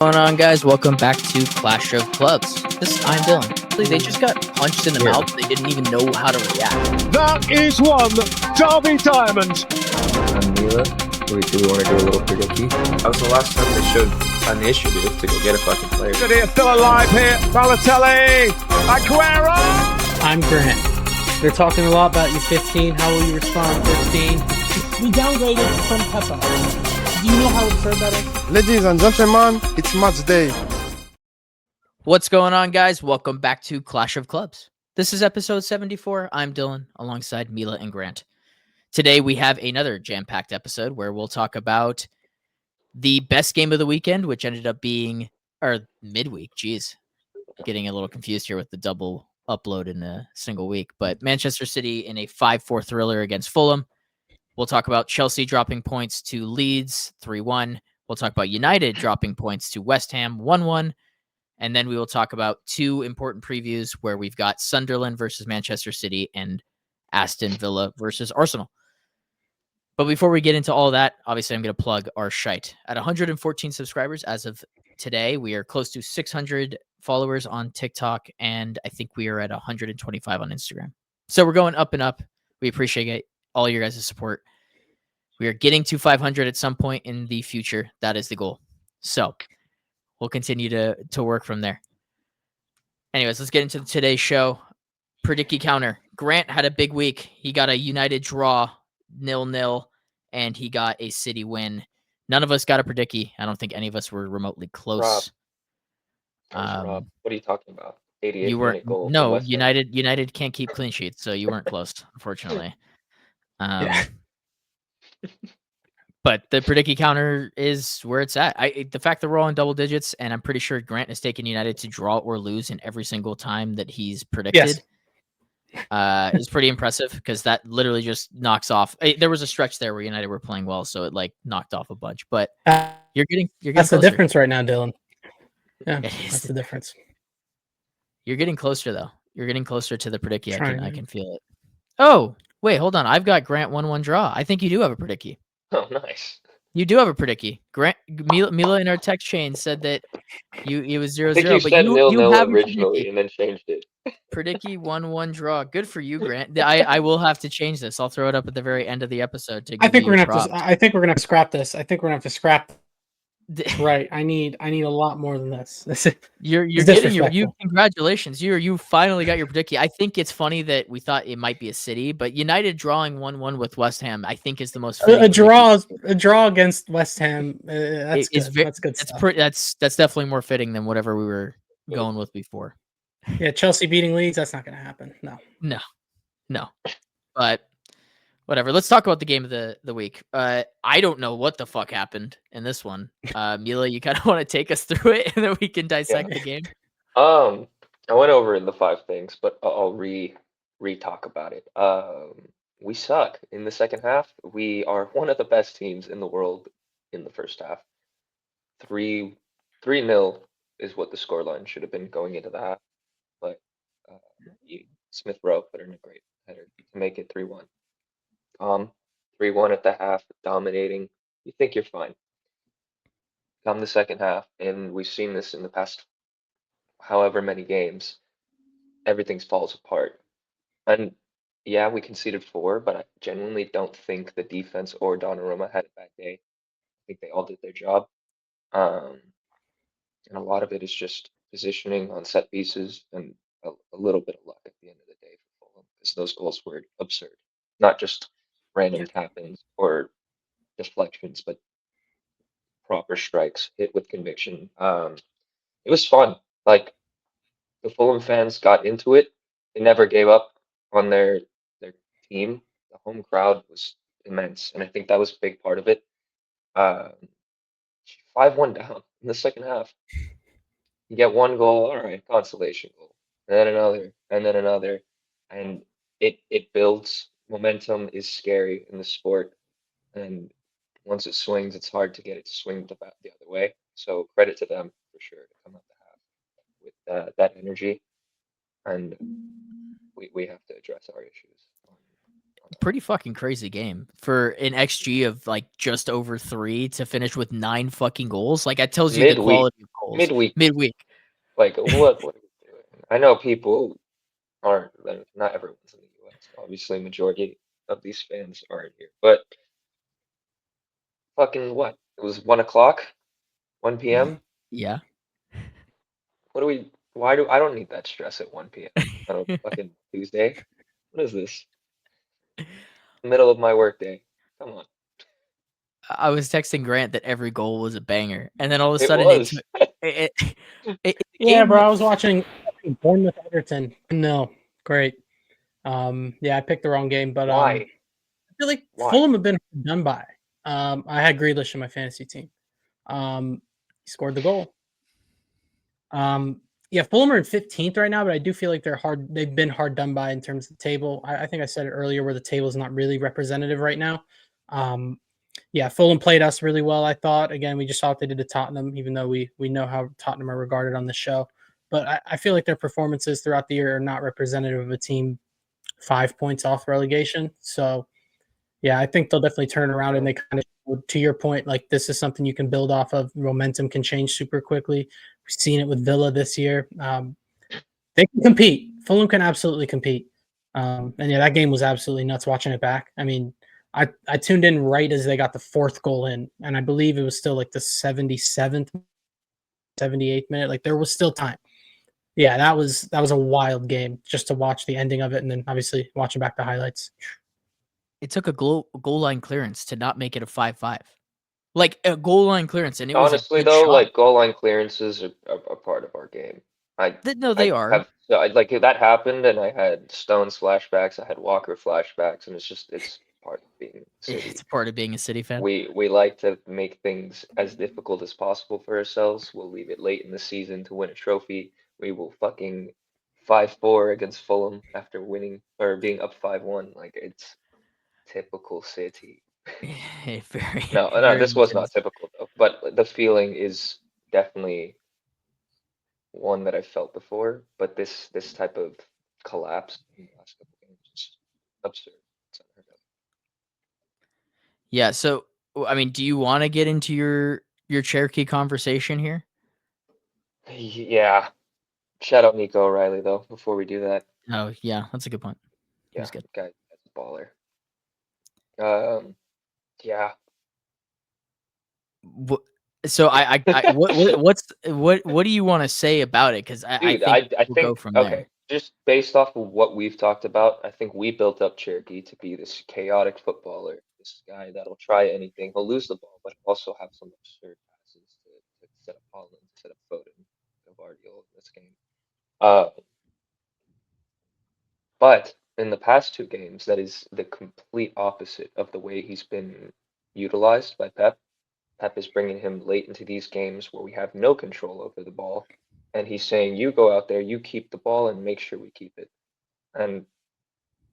What's going on, guys? Welcome back to Clash of Clubs. I'm Dylan. They just got punched in the mouth. They didn't even know how to react. That is one Derby Diamond. I'm Mila. Do we want to do a little prediction? That was the last time they showed initiative to go get a fucking player. City are still alive here. Balotelli, Aguero. I'm Grant. They're talking a lot about you 15. How will you respond 15? We downgraded from Peppa. Do you know how absurd that is? Ladies and gentlemen, it's match day. What's going on, guys? Welcome back to Clash of Clubs. This is episode 74. I'm Dylan, alongside Mila and Grant. Today, we have another jam-packed episode where we'll talk about the best game of the weekend, which ended up being, or midweek, geez. Getting a little confused here with the double upload in a single week. But Manchester City in a 5-4 thriller against Fulham. We'll talk about Chelsea dropping points to Leeds 3-1. We'll talk about United dropping points to West Ham 1-1. And then we will talk about two important previews where we've got Sunderland versus Manchester City and Aston Villa versus Arsenal. But before we get into all that, obviously I'm going to plug our shite. At 114 subscribers as of today, we are close to 600 followers on TikTok, and I think we are at 125 on Instagram. So we're going up and up. We appreciate all your guys' support. We are getting to 500 at some point in the future. That is the goal. So we'll continue to work from there. Anyways, let's get into today's show. Predicky counter. Grant had a big week. He got a United draw, 0-0, and he got a City win. None of us got a Predicky. I don't think any of us were remotely close. Rob, what are you talking about? 88 you were minute goal. No, United can't keep clean sheets, so you weren't close, unfortunately. But the Predicky counter is where it's at. The fact that we're all in double digits, and I'm pretty sure Grant has taken United to draw or lose in every single time that he's predicted. Yes. Is pretty impressive because that literally just knocks off. There was a stretch there where United were playing well, so it like knocked off a bunch. But you're getting that's closer. The difference right now, Dylan. Yeah, that's the difference. You're getting closer though. You're getting closer to the Predicky. I can feel it. Oh, wait, hold on. I've got Grant 1-1 draw. I think you do have a Predicky. Oh, nice. You do have a Predicky. Grant Mila in our text chain said that it was 0-0. I think you but said you 0-0 have originally and then changed it. Predicky 1-1 draw. Good for you, Grant. I will have to change this. I'll throw it up at the very end of the episode to give I think you we're gonna have to. I think we're gonna have to scrap this. I think we're gonna have to scrap. Right. I need a lot more than this. You're getting you. Congratulations. You finally got your Predicky. I think it's funny that we thought it might be a City, but United drawing 1-1 with West Ham, I think is the most a draw against West Ham. That's good. That's good stuff. That's definitely more fitting than whatever we were going with before. Yeah, Chelsea beating Leeds, that's not going to happen. No. But whatever. Let's talk about the game of the week. I don't know what the fuck happened in this one. Mila, you kind of want to take us through it, and then we can dissect the game. I went over the 5 things, but I'll re-talk about it. We suck in the second half. We are one of the best teams in the world in the first half. 3-0 is what the scoreline should have been going into the half, but Smith Rowe put in a great header to make it 3-1. 3-1 at the half, dominating. You think you're fine. Come the second half, and we've seen this in the past however many games, everything falls apart. And yeah, we conceded 4, but I genuinely don't think the defense or Donnarumma had a bad day. I think they all did their job. And a lot of it is just positioning on set pieces and a little bit of luck at the end of the day for Fulham, because those goals were absurd. Not just random tap-ins or deflections, but proper strikes hit with conviction. It was fun. Like, the Fulham fans got into it. They never gave up on their team. The home crowd was immense, and I think that was a big part of it. 5-1 down in the second half. You get one goal, all right, consolation goal, and then another, and it builds. Momentum is scary in the sport, and once it swings, it's hard to get it to swing the other way. So credit to them for sure to come out the half with that energy, and we have to address our issues on pretty fucking crazy game for an XG of like just over 3 to finish with 9 fucking goals. Like that tells you the quality of goals. Midweek. Like what are we doing? I know people aren't. Not everyone's in the US. Obviously, majority of these fans aren't here. But fucking what? It was 1 o'clock, 1 p.m. Yeah. What do we? Why do I don't need that stress at 1 p.m. on a fucking Tuesday? What is this? Middle of my workday. Come on. I was texting Grant that every goal was a banger, and then all of a It sudden was. Yeah, bro. I was watching Bournemouth Everton. No, great. Yeah, I picked the wrong game, but Why? I feel like Why? Fulham have been done by. I had Grealish in my fantasy team. He scored the goal. Yeah, Fulham are in 15th right now, but I do feel like they've been hard done by in terms of the table. I think I said it earlier where the table is not really representative right now. Yeah, Fulham played us really well, I thought. Again, we just saw what they did to Tottenham, even though we know how Tottenham are regarded on the show. But I feel like their performances throughout the year are not representative of a team 5 points off relegation. So, yeah, I think they'll definitely turn around and they kind of, to your point, like this is something you can build off of. Momentum can change super quickly. We've seen it with Villa this year. They can compete. Fulham can absolutely compete. And yeah, that game was absolutely nuts watching it back. I mean, I tuned in right as they got the 4th goal in, and I believe it was still like the 77th, 78th minute. Like there was still time. Yeah, that was a wild game just to watch the ending of it, and then obviously watching back the highlights. It took a goal line clearance to not make it a 5-5. Like a goal line clearance, and it was Honestly, a good though, shot. like goal line clearances are a part of our game. No, they are. Like that happened, and I had Stones flashbacks, I had Walker flashbacks, and it's part of being City. It's part of being a City fan. We like to make things as difficult as possible for ourselves. We'll leave it late in the season to win a trophy. We will fucking 5-4 against Fulham after winning or being up 5-1. Like it's typical City. Very. No, very this was much not typical though. But the feeling is definitely one that I've felt before. But this type of collapse in the last couple games is absurd. It's unheard of. Yeah. So, I mean, do you want to get into your Cherokee conversation here? Yeah. Shout out Nico O'Reilly though. Before we do that. Oh yeah, that's a good point. Yeah, He's good. Guy, that's a baller. Yeah. So what do you want to say about it? Because I think we'll go from there. Just based off of what we've talked about, I think we built up Cherokee to be this chaotic footballer, this guy that'll try anything. He'll lose the ball, but also have some absurd passes to set up Holland, to set up Foden, Gavardiol in this game. But in the past 2 games, that is the complete opposite of the way he's been utilized by Pep. Pep is bringing him late into these games where we have no control over the ball. And he's saying, you go out there, you keep the ball and make sure we keep it. And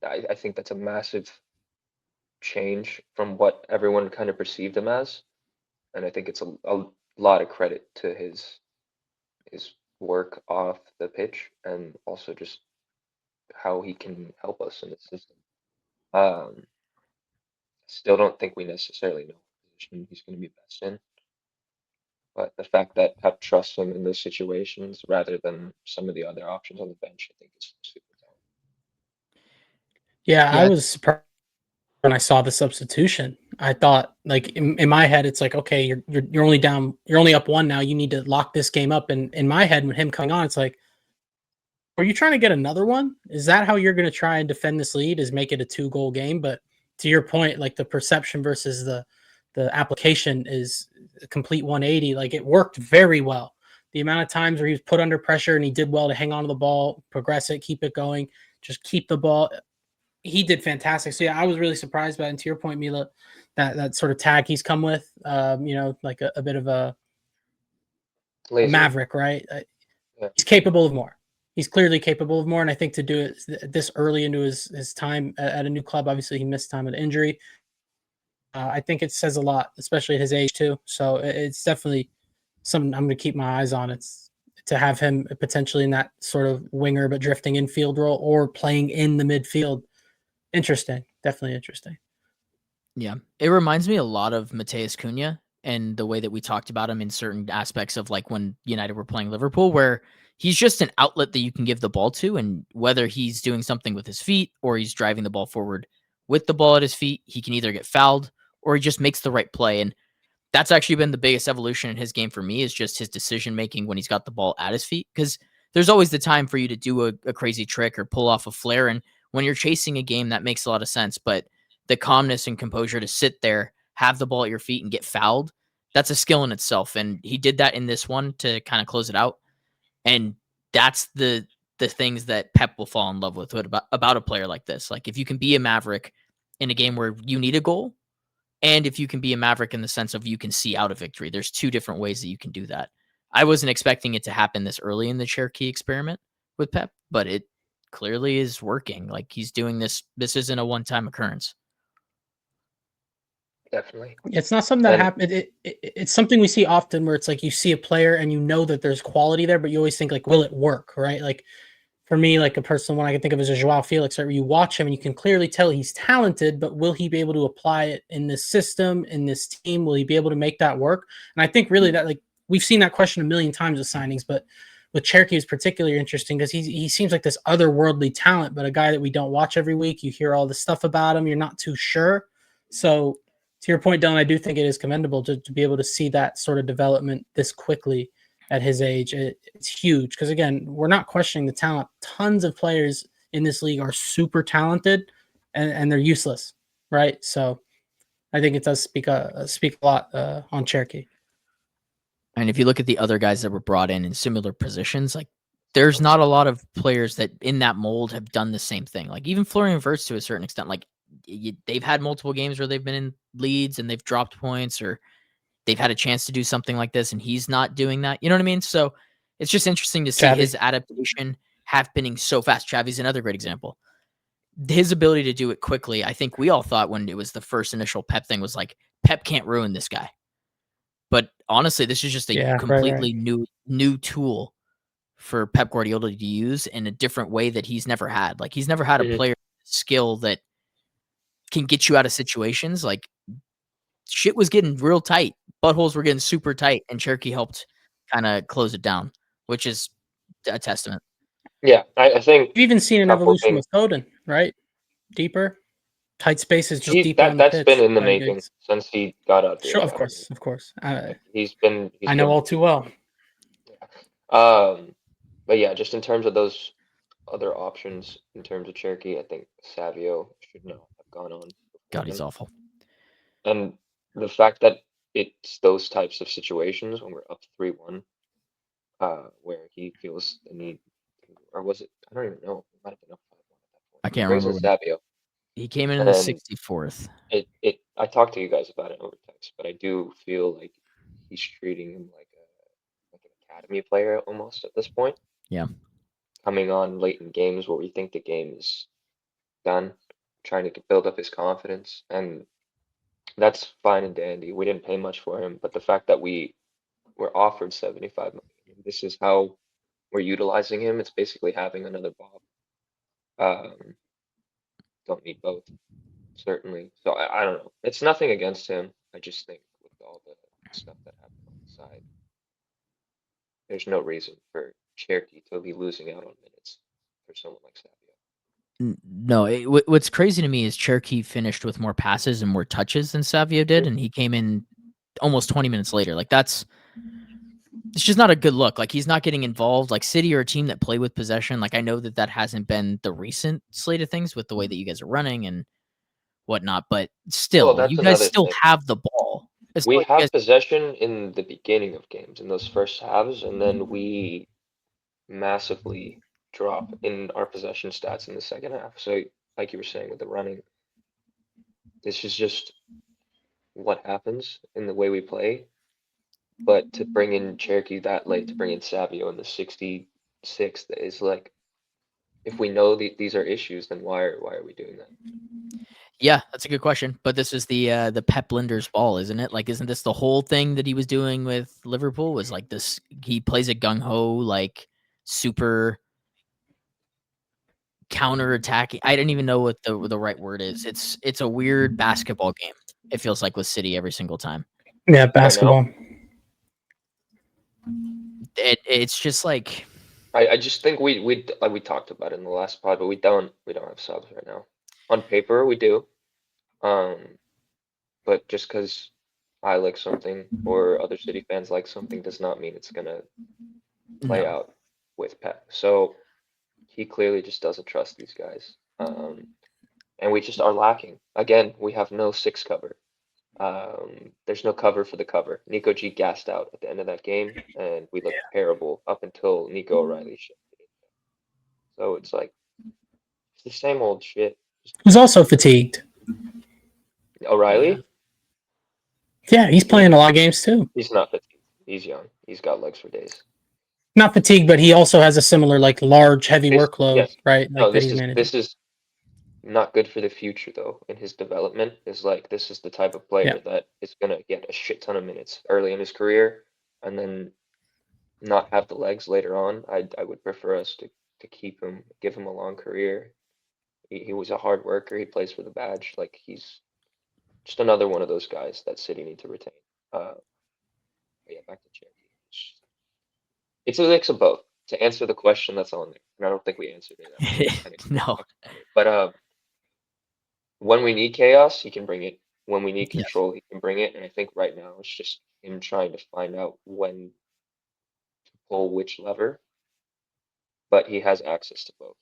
I think that's a massive change from what everyone kind of perceived him as. And I think it's a lot of credit to his work off the pitch and also just how he can help us in the system. Still don't think we necessarily know what position he's going to be best in. But the fact that Pep trusts him in those situations rather than some of the other options on the bench, I think is super talented. Yeah, I was surprised when I saw the substitution. I thought, like in my head, it's like, okay, you're only down, you're only up 1 now. You need to lock this game up. And in my head, with him coming on, it's like, are you trying to get another one? Is that how you're going to try and defend this lead? Is make it a 2-goal game? But to your point, like the perception versus the application is a complete 180. Like it worked very well. The amount of times where he was put under pressure and he did well to hang on to the ball, progress it, keep it going, just keep the ball. He did fantastic. So yeah, I was really surprised by it. And to your point, Mila, that sort of tag he's come with, like a bit of a maverick, right? Yeah. He's capable of more. He's clearly capable of more. And I think to do it this early into his time at a new club, obviously he missed time with injury. I think it says a lot, especially at his age too. So it's definitely something I'm going to keep my eyes on. It's to have him potentially in that sort of winger, but drifting infield role or playing in the midfield. Interesting. definitely interesting. Yeah, it reminds me a lot of Mateus Cunha and the way that we talked about him in certain aspects of like when United were playing Liverpool, where he's just an outlet that you can give the ball to, and whether he's doing something with his feet or he's driving the ball forward with the ball at his feet, he can either get fouled or he just makes the right play. And that's actually been the biggest evolution in his game for me, is just his decision making when he's got the ball at his feet. Because there's always the time for you to do a crazy trick or pull off a flare, and when you're chasing a game, that makes a lot of sense. But the calmness and composure to sit there, have the ball at your feet, and get fouled, that's a skill in itself. And he did that in this one to kind of close it out. And that's the things that Pep will fall in love with about a player like this. Like if you can be a maverick in a game where you need a goal, and if you can be a maverick in the sense of you can see out a victory, there's two different ways that you can do that. I wasn't expecting it to happen this early in the Cherokee experiment with Pep, but it clearly is working. Like he's doing this. This isn't a one-time occurrence. Definitely. It's not something that happens. It's something we see often where it's like you see a player and you know that there's quality there, but you always think like, will it work, right? Like for me, like a personal one I can think of is a Joao Felix, right? Where you watch him and you can clearly tell he's talented, but will he be able to apply it in this system, in this team? Will he be able to make that work? And I think really that like we've seen that question a million times with signings, but with Cherokee is particularly interesting because he seems like this otherworldly talent, but a guy that we don't watch every week. You hear all this stuff about him, you're not too sure. So to your point, Dylan, I do think it is commendable to be able to see that sort of development this quickly at his age. It's huge because, again, we're not questioning the talent. Tons of players in this league are super talented and they're useless, right? So I think it does speak a lot on Cherokee. And if you look at the other guys that were brought in similar positions, like there's not a lot of players that in that mold have done the same thing. Like even Florian Wirtz to a certain extent, like they've had multiple games where they've been in leads and they've dropped points, or they've had a chance to do something like this and he's not doing that. You know what I mean? So it's just interesting to see his adaptation happening so fast. Xavi's another great example. His ability to do it quickly. I think we all thought when it was the first initial Pep thing was like, Pep can't ruin this guy. But honestly, this is just a completely new tool for Pep Guardiola to use in a different way that he's never had. Like he's never had a player skill that can get you out of situations. Like shit was getting real tight. Buttholes were getting super tight, and Cherokee helped kind of close it down, which is a testament. Yeah, I think you've even seen an evolution with Foden, right? Deeper, tight spaces, just deeper on the pitch. That's been in the making since he got out there. Sure, of course. He's been all too well. But yeah, just in terms of those other options, in terms of Cherokee, I think Savio should not have gone on. God, he's awful. And the fact that it's those types of situations when we're up 3-1, where he feels the need, or was it? I don't even know. It might have been up 5-1 at that point. I can't remember. Savio. He came in the 64th. I talked to you guys about it over text, but I do feel like he's treating him like an academy player almost at this point. Yeah. Coming on late in games where we think the game is done, trying to build up his confidence, and that's fine and dandy. We didn't pay much for him, but the fact that we were offered 75 million, this is how we're utilizing him. It's basically having another Bob. Don't need both, certainly. So I don't know. It's nothing against him. I just think with all the stuff that happened on the side, there's no reason for Cherokee to be losing out on minutes for someone like Savio. No, what's crazy to me is Cherokee finished with more passes and more touches than Savio did, and he came in almost 20 minutes later. Like it's just not a good look. Like he's not getting involved. Like City are a team that play with possession. Like I know that hasn't been the recent slate of things with the way that you guys are running and whatnot, but still, you guys still have the ball. We have possession in the beginning of games, in those first halves, and then we massively drop in our possession stats in the second half. So, like you were saying with the running, this is just what happens in the way we play. But to bring in Cherokee that late, to bring in Savio in the 66th, is like, if we know these are issues, then why are we doing that? Yeah, that's a good question. But this is the Pep Linders ball, isn't it? Like, isn't this the whole thing that he was doing with Liverpool? Was like this? He plays a gung ho, like super counterattacking. I don't even know what the right word is. It's a weird basketball game. It feels like with City every single time. Yeah, basketball. It's just like I just think we talked about it in the last pod, but we don't have subs right now. On paper, we do. But just because I like something or other City fans like something does not mean it's gonna play out with Pep. So he clearly just doesn't trust these guys. And we just are lacking. Again, we have no 6 cover. There's no cover for the cover. Nico G gassed out at the end of that game, and we looked terrible up until Nico O'Reilly shit. So it's like it's the same old shit. Who's also fatigued. O'Reilly? Yeah, he's playing a lot of games too. He's not fatigued. He's young. He's got legs for days. Not fatigued, but he also has a similar like large, heavy workload, right? Like no, this is not good for the future though. In his development, is like this is the type of player that is gonna get a shit ton of minutes early in his career, and then not have the legs later on. I would prefer us to keep him, give him a long career. He was a hard worker. He plays for the badge. Like he's just another one of those guys that City need to retain. Yeah, back to Cherokee. It's a mix of both. To answer the question that's on there, and I don't think we answered it. No. But when we need chaos, he can bring it. When we need control, he can bring it. And I think right now it's just him trying to find out when to pull which lever. But he has access to both.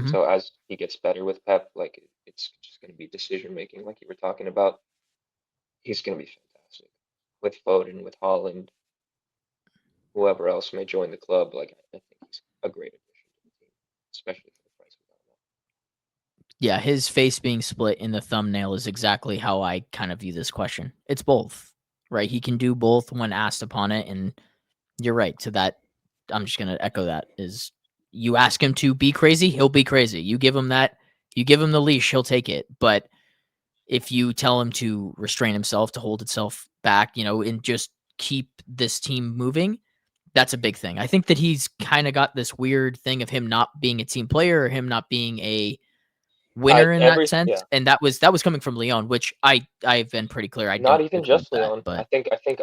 So as he gets better with Pep, like it's just going to be decision making, like you were talking about. He's going to be fantastic with Foden, with Holland, whoever else may join the club. Like I think he's a great addition to the team, especially for the price we got him. Yeah, his face being split in the thumbnail is exactly how I kind of view this question. It's both, right? He can do both when asked upon it, and you're right. To that, I'm just going to echo that. Is you ask him to be crazy, he'll be crazy. You give him that, you give him the leash, he'll take it. But if you tell him to restrain himself, to hold itself back, and just keep this team moving, that's a big thing. I think that he's kind of got this weird thing of him not being a team player or him not being a winner in that sense. Yeah. And that was coming from Leon, which I've been pretty clear. I not don't even just Leon, but I think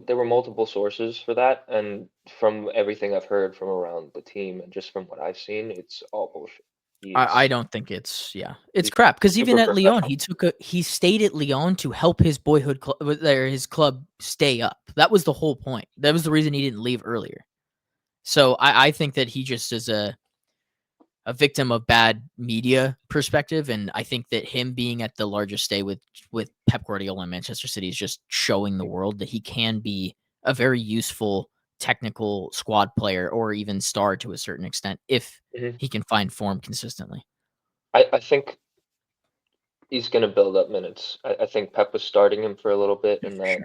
there were multiple sources for that, and from everything I've heard from around the team and just from what I've seen, it's all bullshit. I don't think it's crap, because even at Lyon, he stayed at Lyon to help his boyhood his club stay up. That was the whole point. That was the reason he didn't leave earlier. So I think that he just is a victim of bad media perspective, and I think that him being at the largest stay with Pep Guardiola in Manchester City is just showing the world that he can be a very useful technical squad player, or even star to a certain extent, if he can find form consistently. I think he's going to build up minutes. I think Pep was starting him for a little bit, and that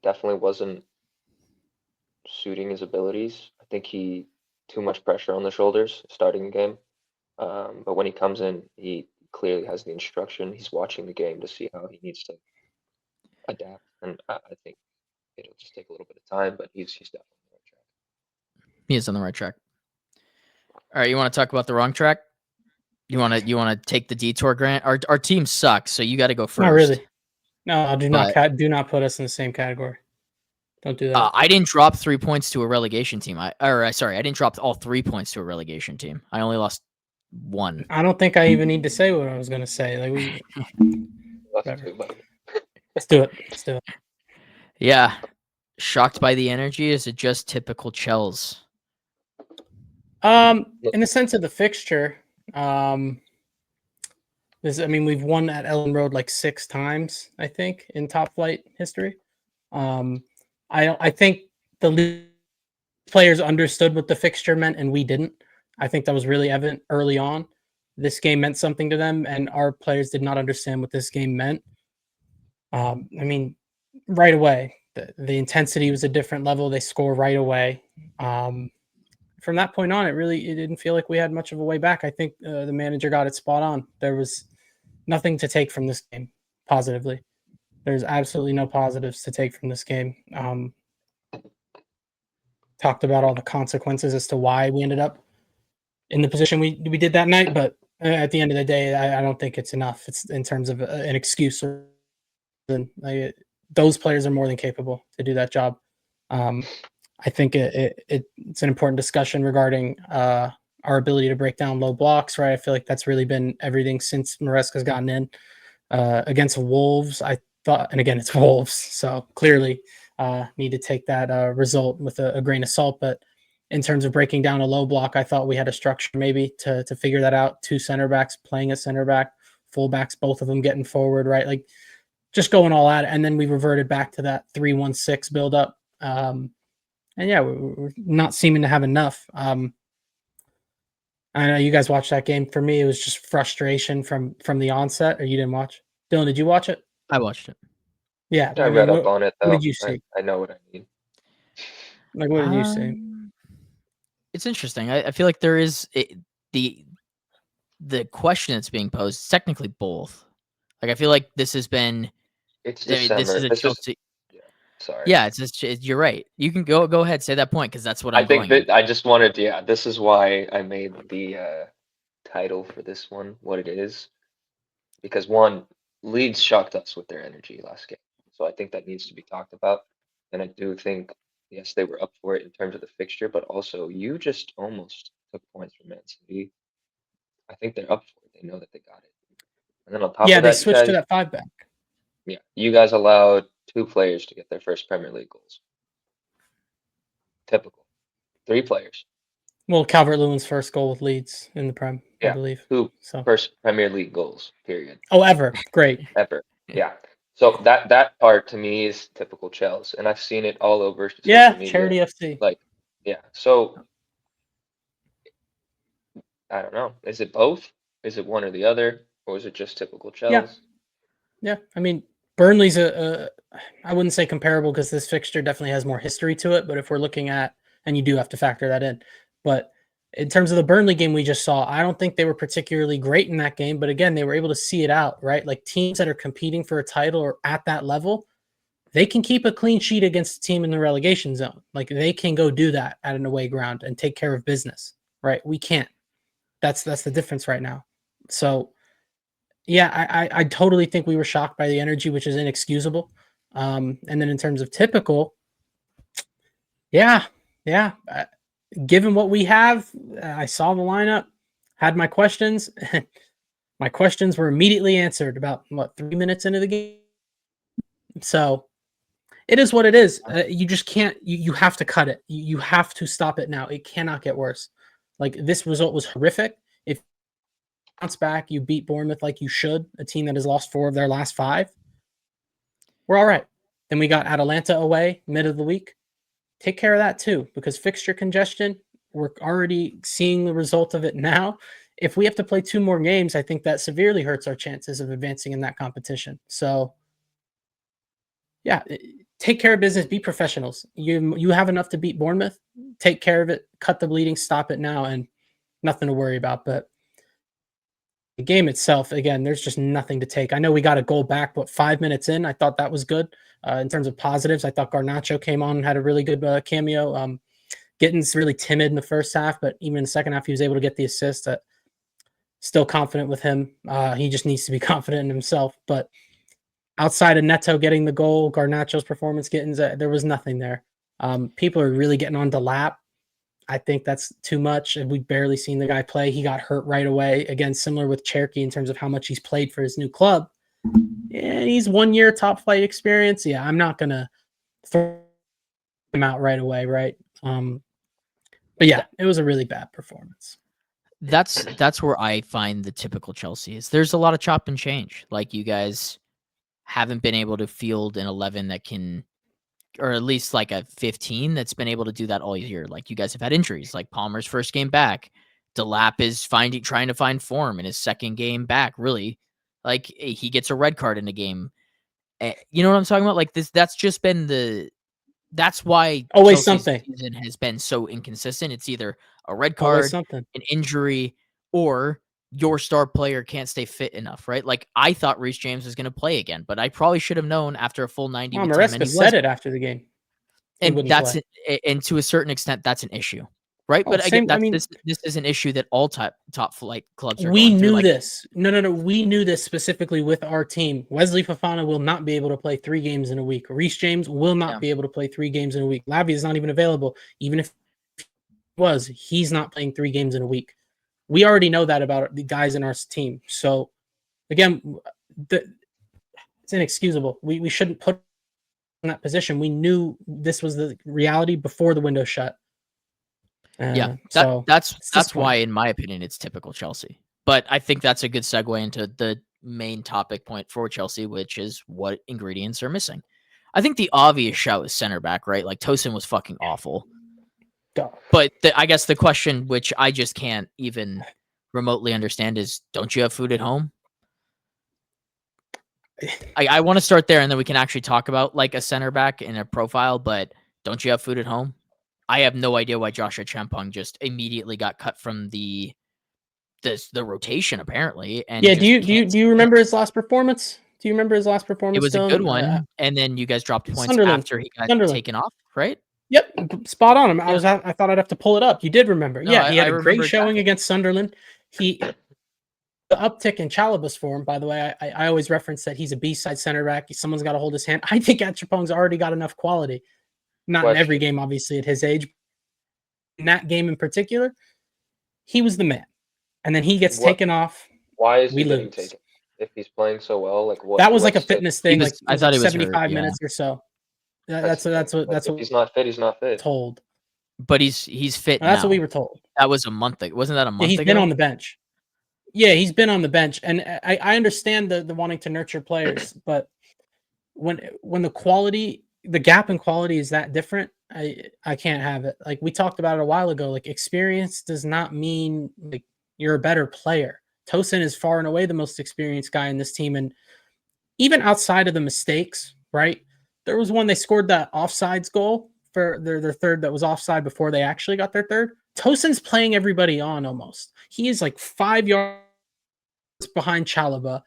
definitely wasn't suiting his abilities. I think he too much pressure on the shoulders starting the game. But when he comes in, he clearly has the instruction. He's watching the game to see how he needs to adapt, and I think it'll just take a little bit of time, but he's definitely on the right track. He is on the right track. All right, you want to talk about the wrong track? You want to take the detour, Grant? Our team sucks, so you got to go first. Not really. No, do not put us in the same category. Don't do that. I didn't drop 3 points to a relegation team. I didn't drop all 3 points to a relegation team. I only lost 1. I don't think I even need to say what I was going to say. Let's do it. Yeah. Shocked by the energy? Is it just typical Chels? In the sense of the fixture, we've won at Ellen Road like 6 times, I think, in top flight history. I think the players understood what the fixture meant and we didn't. I think that was really evident early on. This game meant something to them, and our players did not understand what this game meant. Right away, the intensity was a different level. They score right away. From that point on, it didn't feel like we had much of a way back. I think the manager got it spot on. There was nothing to take from this game positively. There's absolutely no positives to take from this game. talked about all the consequences as to why we ended up in the position we did that night. But at the end of the day, I don't think it's enough. It's in terms of an excuse. Those players are more than capable to do that job. I think it's an important discussion regarding our ability to break down low blocks, right? I feel like that's really been everything since Maresca's gotten in. Against Wolves, I thought, and again, it's Wolves, so clearly need to take that result with a grain of salt. But in terms of breaking down a low block, I thought we had a structure maybe to figure that out. 2 center backs playing a center back, fullbacks, both of them getting forward, right? Like just going all at it. And then we reverted back to that 3-1-6 build up. And yeah, we're not seeming to have enough. I know you guys watched that game. For me, it was just frustration from the onset. Or you didn't watch? Dylan, did you watch it? I watched it. Yeah, I read up on it though. What did you see? I know what I mean. Like, what did you see? It's interesting. I feel like there is the question that's being posed is technically both. Like I feel like this has been. It's December. This is a Chelsea. Sorry. Yeah, you're right. You can go ahead, say that point because that's what I think that I just wanted. Yeah, this is why I made the title for this one what it is, because one, Leeds shocked us with their energy last game, so I think that needs to be talked about. And I do think, yes, they were up for it in terms of the fixture, but also you just almost took points from Man City. I think they're up for it. They know that they got it. And then on top of that, they switched to that 5-back. Yeah, you guys allowed 2 players to get their first Premier League goals. Typical. 3 players. Well, Calvert-Lewin's first goal with Leeds in the Prem, Yeah, I believe. 2 So first Premier League goals, period. Oh, ever. Great. Ever. Yeah. So that part to me is typical Chelsea, and I've seen it all over social media. Charity FC. Like, yeah. So I don't know. Is it both? Is it one or the other, or is it just typical Chelsea? Yeah. I mean, Burnley's I wouldn't say comparable because this fixture definitely has more history to it. But if we're looking at, and you do have to factor that in, but in terms of the Burnley game we just saw, I don't think they were particularly great in that game. But again, they were able to see it out, right? Like teams that are competing for a title or at that level, they can keep a clean sheet against a team in the relegation zone. Like they can go do that at an away ground and take care of business, right? We can't. That's the difference right now. So yeah, I totally think we were shocked by the energy, which is inexcusable. And then in terms of typical, yeah. Given what we have, I saw the lineup, had my questions. My questions were immediately answered about 3 minutes into the game. So it is what it is. You just can't. You have to cut it. You have to stop it now. It cannot get worse. Like this result was horrific. If you bounce back, you beat Bournemouth like you should, a team that has lost 4 of their last 5. We're all right. Then we got Atalanta away mid of the week. Take care of that too, because fixture congestion, we're already seeing the result of it now. If we have to play 2 more games, I think that severely hurts our chances of advancing in that competition. So, yeah, take care of business, be professionals. You have enough to beat Bournemouth. Take care of it, cut the bleeding, stop it now, and nothing to worry about. But the game itself, again, there's just nothing to take. I know we got a goal back, but 5 minutes in, I thought that was good. In terms of positives, I thought Garnacho came on and had a really good cameo. Gittins really timid in the first half, but even in the second half, he was able to get the assist. Still confident with him. He just needs to be confident in himself. But outside of Neto getting the goal, Garnacho's performance, Gittins, there was nothing there. People are really getting on Delap. I think that's too much. And we've barely seen the guy play. He got hurt right away. Again, similar with Cherky in terms of how much he's played for his new club. Yeah, he's 1 year top flight experience. Yeah, I'm not going to throw him out right away, right? But yeah, it was a really bad performance. That's where I find the typical Chelsea is. There's a lot of chop and change. Like you guys haven't been able to field an 11 that can, or at least like a 15 that's been able to do that all year. Like you guys have had injuries, like Palmer's first game back. Delap is trying to find form in his second game back. Really, like he gets a red card in a game. You know what I'm talking about? Like this, that's just been that's why always Chelsea's something season has been so inconsistent. It's either a red card, an injury, or your star player can't stay fit enough, right? Like I thought Reece James was going to play again, but I probably should have known after a full 90 minutes. Maresca said it after the game. And that's and to a certain extent, that's an issue, right? But again, this is an issue that all top flight clubs are we going through. knew this. No. We knew this specifically with our team. Wesley Fofana will not be able to play 3 games in a week. Reece James will not be able to play 3 games in a week. Lavia is not even available. Even if he was, he's not playing 3 games in a week. We already know that about the guys in our team. So, again, it's inexcusable. We shouldn't put in that position. We knew this was the reality before the window shut. That's why, in my opinion, it's typical Chelsea. But I think that's a good segue into the main topic point for Chelsea, which is what ingredients are missing. I think the obvious shout is center back, right? Like Tosin was fucking awful. But I guess the question, which I just can't even remotely understand, is don't you have food at home? I want to start there, and then we can actually talk about like a center back in a profile. But don't you have food at home? I have no idea why Joshua Champong just immediately got cut from the rotation, apparently. And do you remember his last performance? Do you remember his last performance? It was a good one, and then you guys dropped points Sunderland. After he got taken off, right? Yep, spot on. I thought I'd have to pull it up. You did remember. No, he had a great showing against Sunderland. The uptick in Chalobah's form, by the way, I always reference that he's a B-side center back. Someone's got to hold his hand. I think Achapong's already got enough quality. Not in every game, obviously, at his age. In that game in particular, he was the man. And then he gets taken off. Why is he getting taken? If he's playing so well, like what? That was like a fitness thing. I thought it was 75 minutes or so. That's what if he's not fit, he's not fit. Told. But he's fit now. That's what we were told. That was a month ago. Wasn't that a month ago? He's been on the bench. Yeah, he's been on the bench. And I understand the wanting to nurture players, but when the gap in quality is that different, I can't have it. Like we talked about it a while ago, like experience does not mean like you're a better player. Tosin is far and away the most experienced guy in this team. And even outside of the mistakes, right? There was one, they scored that offsides goal for their third that was offside before they actually got their third. Tosin's playing everybody on almost. He is like 5 yards behind Chalobah.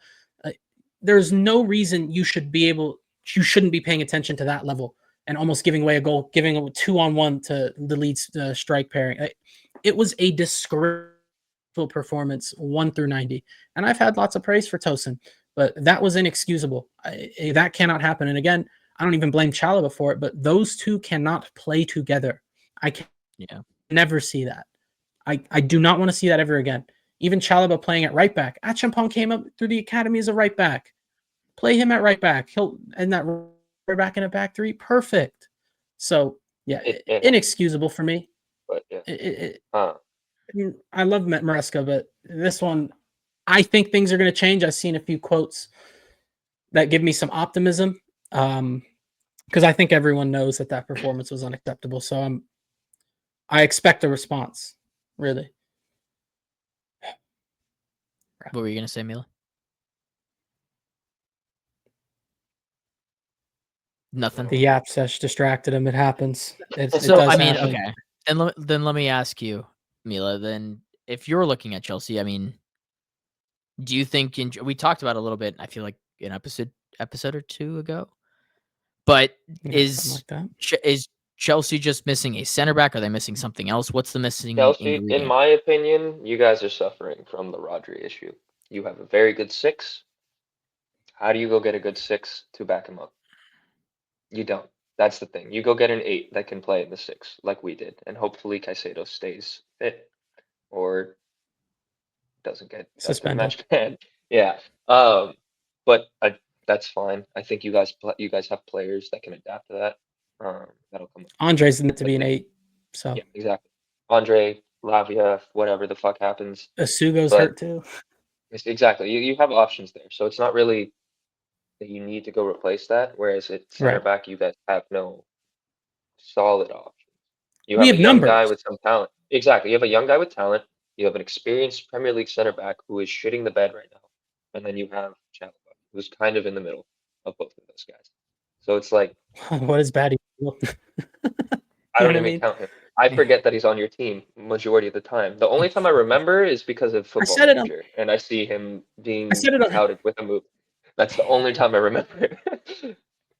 There's no reason you shouldn't be paying attention to that level and almost giving away a goal, giving a 2-on-1 to the Leeds strike pairing. It was a disgraceful performance 1 through 90. And I've had lots of praise for Tosin, but that was inexcusable. That cannot happen. And again, I don't even blame Chalobah for it, but those two cannot play together. I can never see that. I do not want to see that ever again. Even Chalobah playing at right back. Achampong came up through the academy as a right back. Play him at right back. He'll end that right back in a back three. Perfect. So, inexcusable for me. But I love Maresca, but this one, I think things are going to change. I've seen a few quotes that give me some optimism. Because I think everyone knows that performance was unacceptable. So I expect a response, really. What were you going to say, Mila? Nothing. The yap sesh distracted him. It happens. Okay. Then let me ask you, Mila, then if you're looking at Chelsea, I mean, do you think we talked about it a little bit, I feel like an episode or two ago, but is Chelsea just missing a center back? Are they missing something else? What's the missing Chelsea, ingredient? in my opinion, you guys are suffering from the Rodri issue. You have a very good 6. How do you go get a good 6 to back him up? You don't. That's the thing. You go get an 8 that can play in the 6 like we did, and hopefully Caicedo stays fit or doesn't get suspended. Match banned. Yeah. But that's fine. I think you guys have players that can adapt to that. That'll come. Andre's meant to be an 8. So yeah, exactly. Andre, Lavia, whatever the fuck happens. Asugo's hurt too. Exactly. You have options there, so it's not really that you need to go replace that. Whereas at center back, you guys have no solid options. You have a young guy with some talent. Exactly. You have a young guy with talent. You have an experienced Premier League center back who is shitting the bed right now, and then you have Chalobah, who's kind of in the middle of both of those guys. So it's like, what is bad? I don't even count him. I forget that he's on your team majority of the time. The only time I remember is because of Football Manager, and I see him being touted with a move. That's the only time I remember.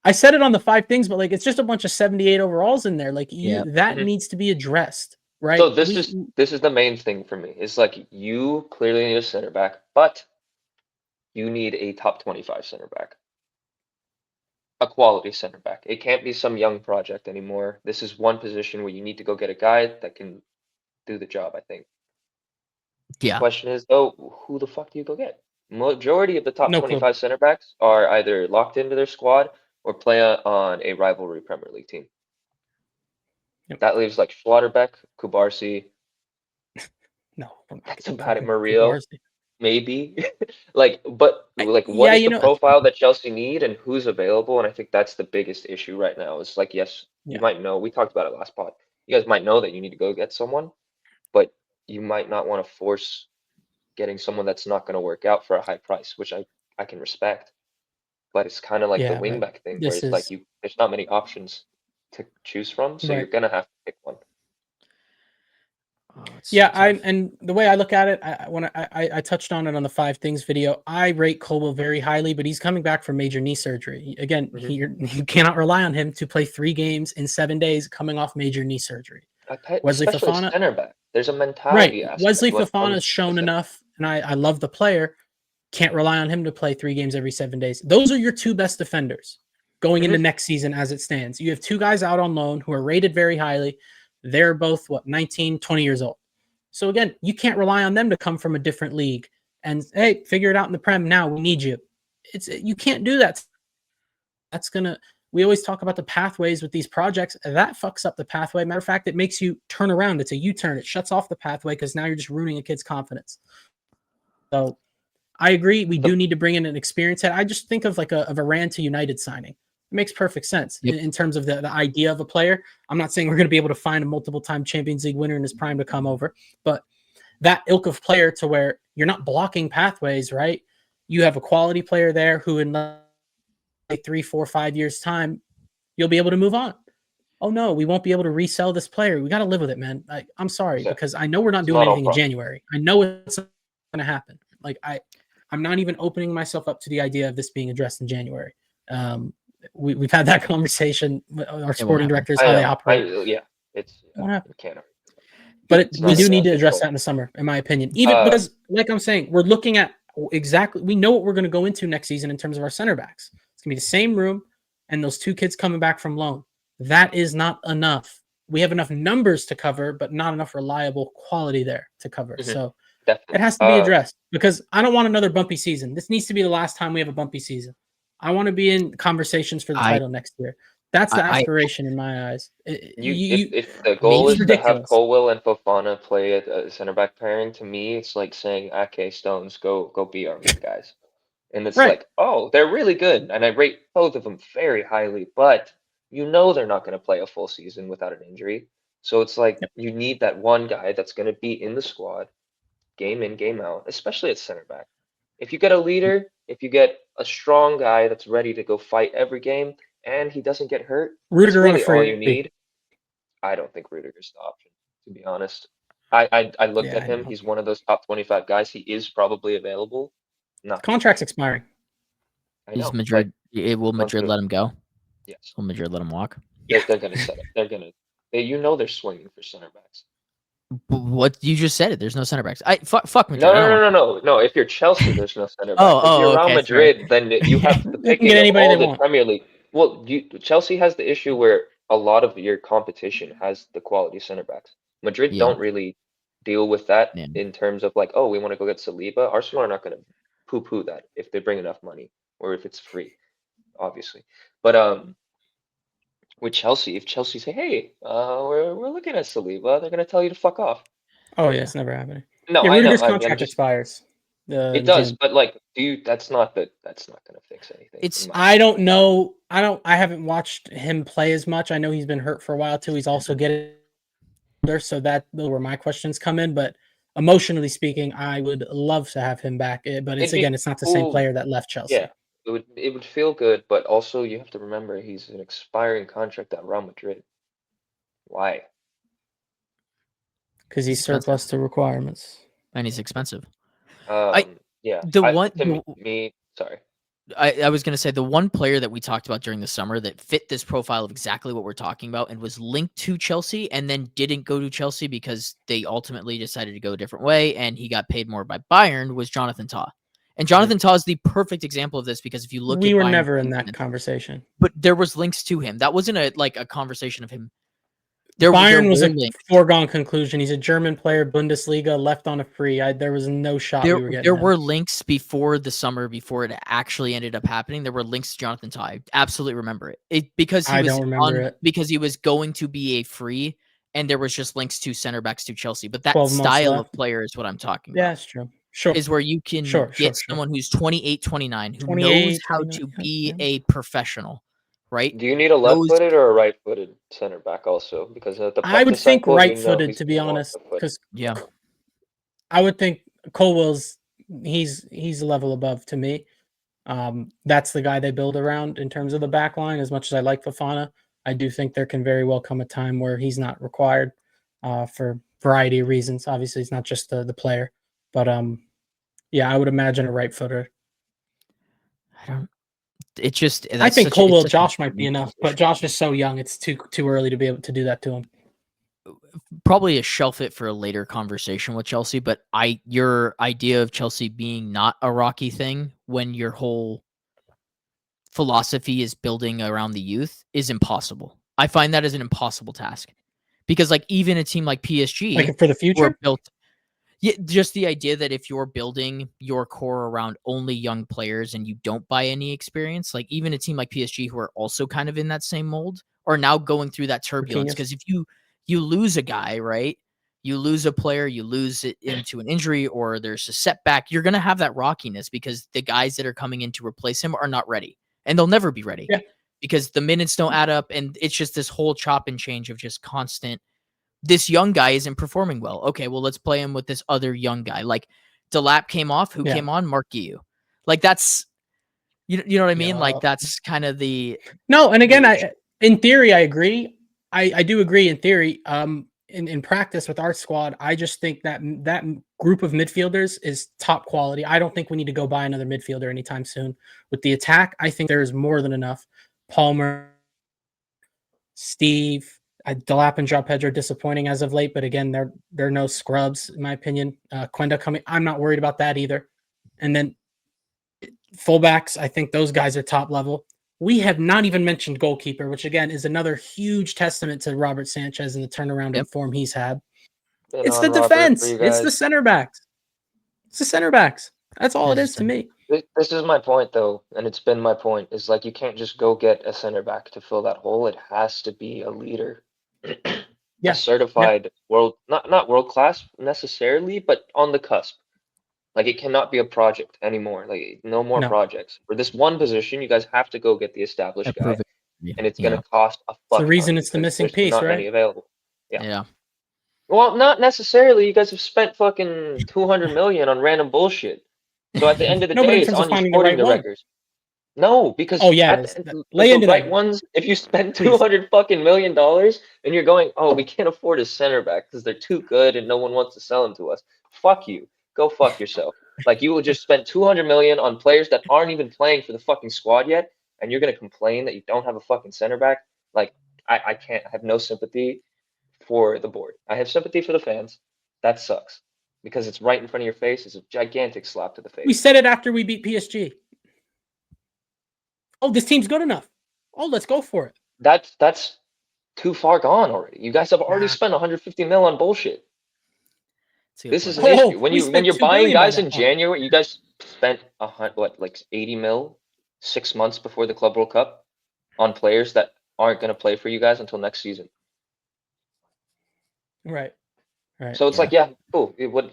I said it on the 5 things, but like it's just a bunch of 78 overalls in there. Like that Mhm. needs to be addressed, right? So this is the main thing for me. It's like you clearly need a center back, but you need a top 25 center back. A quality center back. It can't be some young project anymore. This is one position where you need to go get a guy that can do the job, I think. The Yeah. question is, though, who the fuck do you go get? Majority of the top No clue. 25 center backs are either locked into their squad or play on a rivalry Premier League team. Yep. That leaves like Schlotterbeck, Kubarsi, No, that's about it. Murillo, maybe. But what Yeah, is you the know, profile that Chelsea need and who's available? And I think that's the biggest issue right now. Is like, yes, you Yeah. might know. We talked about it last pod. You guys might know that you need to go get someone, but you might not want to force getting someone that's not going to work out for a high price, which I can respect. But it's kind of like the yeah, right. wingback thing, where This it's like is there's not many options to choose from, so you're right. gonna have to pick one. Oh, it's Yeah, so tough. and the way I look at it, I touched on it on the 5 things video. I rate Colwell very highly, but he's coming back from major knee surgery. Again, you cannot rely on him to play 3 games in 7 days coming off major knee surgery. Wesley Especially Fofana, center back. There's a right? mentality aspect Wesley when it Fofana comes has to the shown center. enough, and I love the player. Can't rely on him to play 3 games every 7 days. Those are your 2 best defenders going into next season as it stands. You have 2 guys out on loan who are rated very highly. They're both 19, 20 years old. So again, you can't rely on them to come from a different league and hey, figure it out in the Prem now. We need you. You can't do that. We always talk about the pathways with these projects. That fucks up the pathway. Matter of fact, it makes you turn around. It's a U-turn. It shuts off the pathway because now you're just ruining a kid's confidence. So I agree. We do need to bring in an experienced head. I just think of like a Varane to United signing. It makes perfect sense in terms of the idea of a player. I'm not saying we're going to be able to find a multiple-time Champions League winner in his prime to come over, but that ilk of player to where you're not blocking pathways, right? You have a quality player there who in like 3, 4, 5 years time, you'll be able to move on. Oh no, we won't be able to resell this player. We got to live with it, man. I'm sorry because I know we're not doing anything in January. I know it's going to happen. Like I'm not even opening myself up to the idea of this being addressed in January. We've had that conversation with our sporting directors, how they operate. It's It can't. But we do need to address that in the summer, in my opinion. Even because, like I'm saying, we're looking at exactly. We know what we're going to go into next season in terms of our center backs. It's going to be the same room, and those 2 kids coming back from loan. That is not enough. We have enough numbers to cover, but not enough reliable quality there to cover. So Definitely. it has to be addressed because I don't want another bumpy season. This needs to be the last time we have a bumpy season. I want to be in conversations for the title next year. That's the aspiration in my eyes. If the goal is to have Colwell and Fofana play at a center back pairing, to me, it's like saying, "Okay, Stones, go be our main guys." And it's like, oh, they're really good, and I rate both of them very highly. But you know they're not going to play a full season without an injury. So it's like you need that one guy that's going to be in the squad, game in, game out, especially at center back. If you get a leader, if you get a strong guy that's ready to go fight every game, and he doesn't get hurt, that's really all you need. I don't think Rudiger's the option, to be honest. I looked at him. He's one of those top 25 guys. He is probably available. Contract's expiring. I know. Madrid. Will Madrid let him go? Yes. Will Madrid let him walk? They're going to set up. They're swinging for center backs. What you just said it. There's no center backs. Fuck Madrid. No. If you're Chelsea, there's no center back. If you're Real Madrid, then you have the picking of all the Premier League. Well, Chelsea has the issue where a lot of your competition has the quality center backs. Madrid don't really deal with that in terms of like, oh, we want to go get Saliba. Arsenal are not going to poo-poo that if they bring enough money or if it's free, obviously. But with Chelsea, if Chelsea say, hey, we're looking at Saliba, they're going to tell you to fuck off. Oh yeah, it's never happening. No, yeah, I know. Rudiger's contract expires. It does, but like, that's not going to fix anything. I don't know. I haven't watched him play as much. I know he's been hurt for a while too. He's also getting older, so those where my questions come in. But emotionally speaking, I would love to have him back. But it's not the same player that left Chelsea. Yeah, it would feel good, but also you have to remember he's an expiring contract at Real Madrid. Why? Because he's surplus to requirements. And he's expensive. Yeah. Sorry. I was going to say the one player that we talked about during the summer that fit this profile of exactly what we're talking about and was linked to Chelsea and then didn't go to Chelsea because they ultimately decided to go a different way and he got paid more by Bayern was Jonathan Tah. And Jonathan Tah is the perfect example of this because if you look we at were Bayern's never in defense, that conversation. but there was links to him. That wasn't a conversation of him. There Bayern was were a links. foregone conclusion. He's a German player, Bundesliga, left on a free. There was no shot we were getting. There were links before the summer, before it actually ended up happening. There were links to Jonathan Tah. I absolutely remember it because I don't remember it. Because he was going to be a free, and there was just links to center backs to Chelsea. But that 12 months style of left. player is what I'm talking Yeah, about. that's true. Sure. Is where you can get someone who's 28, 29, who knows how to be a professional, right? Do you need a left-footed or a right-footed center back also? Because at the I would think cycle, right-footed, to be honest, because I would think Colwell's he's a level above to me. That's the guy they build around in terms of the back line. As much as I like Fofana, I do think there can very well come a time where he's not required for a variety of reasons. Obviously, he's not just the player, but yeah, I would imagine a right footer. I think Colwell, Josh might be enough, but Josh is so young; it's too early to be able to do that to him. Probably a shelf it for a later conversation with Chelsea, but your idea of Chelsea being not a rocky thing when your whole philosophy is building around the youth is impossible. I find that as an impossible task because like even a team like PSG, like for the future, just the idea that if you're building your core around only young players and you don't buy any experience, like even a team like PSG who are also kind of in that same mold are now going through that turbulence because if you lose a guy, right? You lose a player, you lose it into an injury or there's a setback, you're going to have that rockiness because the guys that are coming in to replace him are not ready and they'll never be ready because the minutes don't add up and it's just this whole chop and change of just constant. This young guy isn't performing well. Okay, well, let's play him with this other young guy. Like Delap came off, who came on? Mark Guiu. Like that's you know what I mean? Like that's kind of the no, and again, in theory, I agree. I do agree in theory. In practice with our squad, I just think that that group of midfielders is top quality. I don't think we need to go buy another midfielder anytime soon. With the attack, I think there is more than enough. Palmer, Steve, Delap and João Pedro disappointing as of late, but again, they're no scrubs in my opinion. Quenda coming, I'm not worried about that either. And then fullbacks, I think those guys are top level. We have not even mentioned goalkeeper, which again is another huge testament to Robert Sanchez and the turnaround in form he's had. It's the defense. It's the center backs. It's the center backs. That's all it is to me. This is my point, though, and it's been my point, is like you can't just go get a center back to fill that hole. It has to be a leader. A certified not world class necessarily, but on the cusp. Like it cannot be a project anymore. Like no more projects. For this one position, you guys have to go get the established guy, and it's going to cost a fuck. It's the reason it's the missing piece, not right? many available. Yeah. Well, not necessarily. You guys have spent fucking 200 million on random bullshit. So at the end of the day, it's on you sporting directors. No, because lay into the right ones. If you spend $200 fucking million and you're going, oh, we can't afford a center back because they're too good and no one wants to sell them to us. Fuck you. Go fuck yourself. Like you will just spend 200 million on players that aren't even playing for the fucking squad yet, and you're gonna complain that you don't have a fucking center back. Like I can't. I have no sympathy for the board. I have sympathy for the fans. That sucks because it's right in front of your face. It's a gigantic slap to the face. We said it after we beat PSG. Oh, this team's good enough. Oh, let's go for it. That's too far gone already. You guys have already spent 150 mil on bullshit. This is an issue. When you're buying guys in January, you guys spent 80 mil 6 months before the Club World Cup on players that aren't going to play for you guys until next season. Right. So it's cool. It would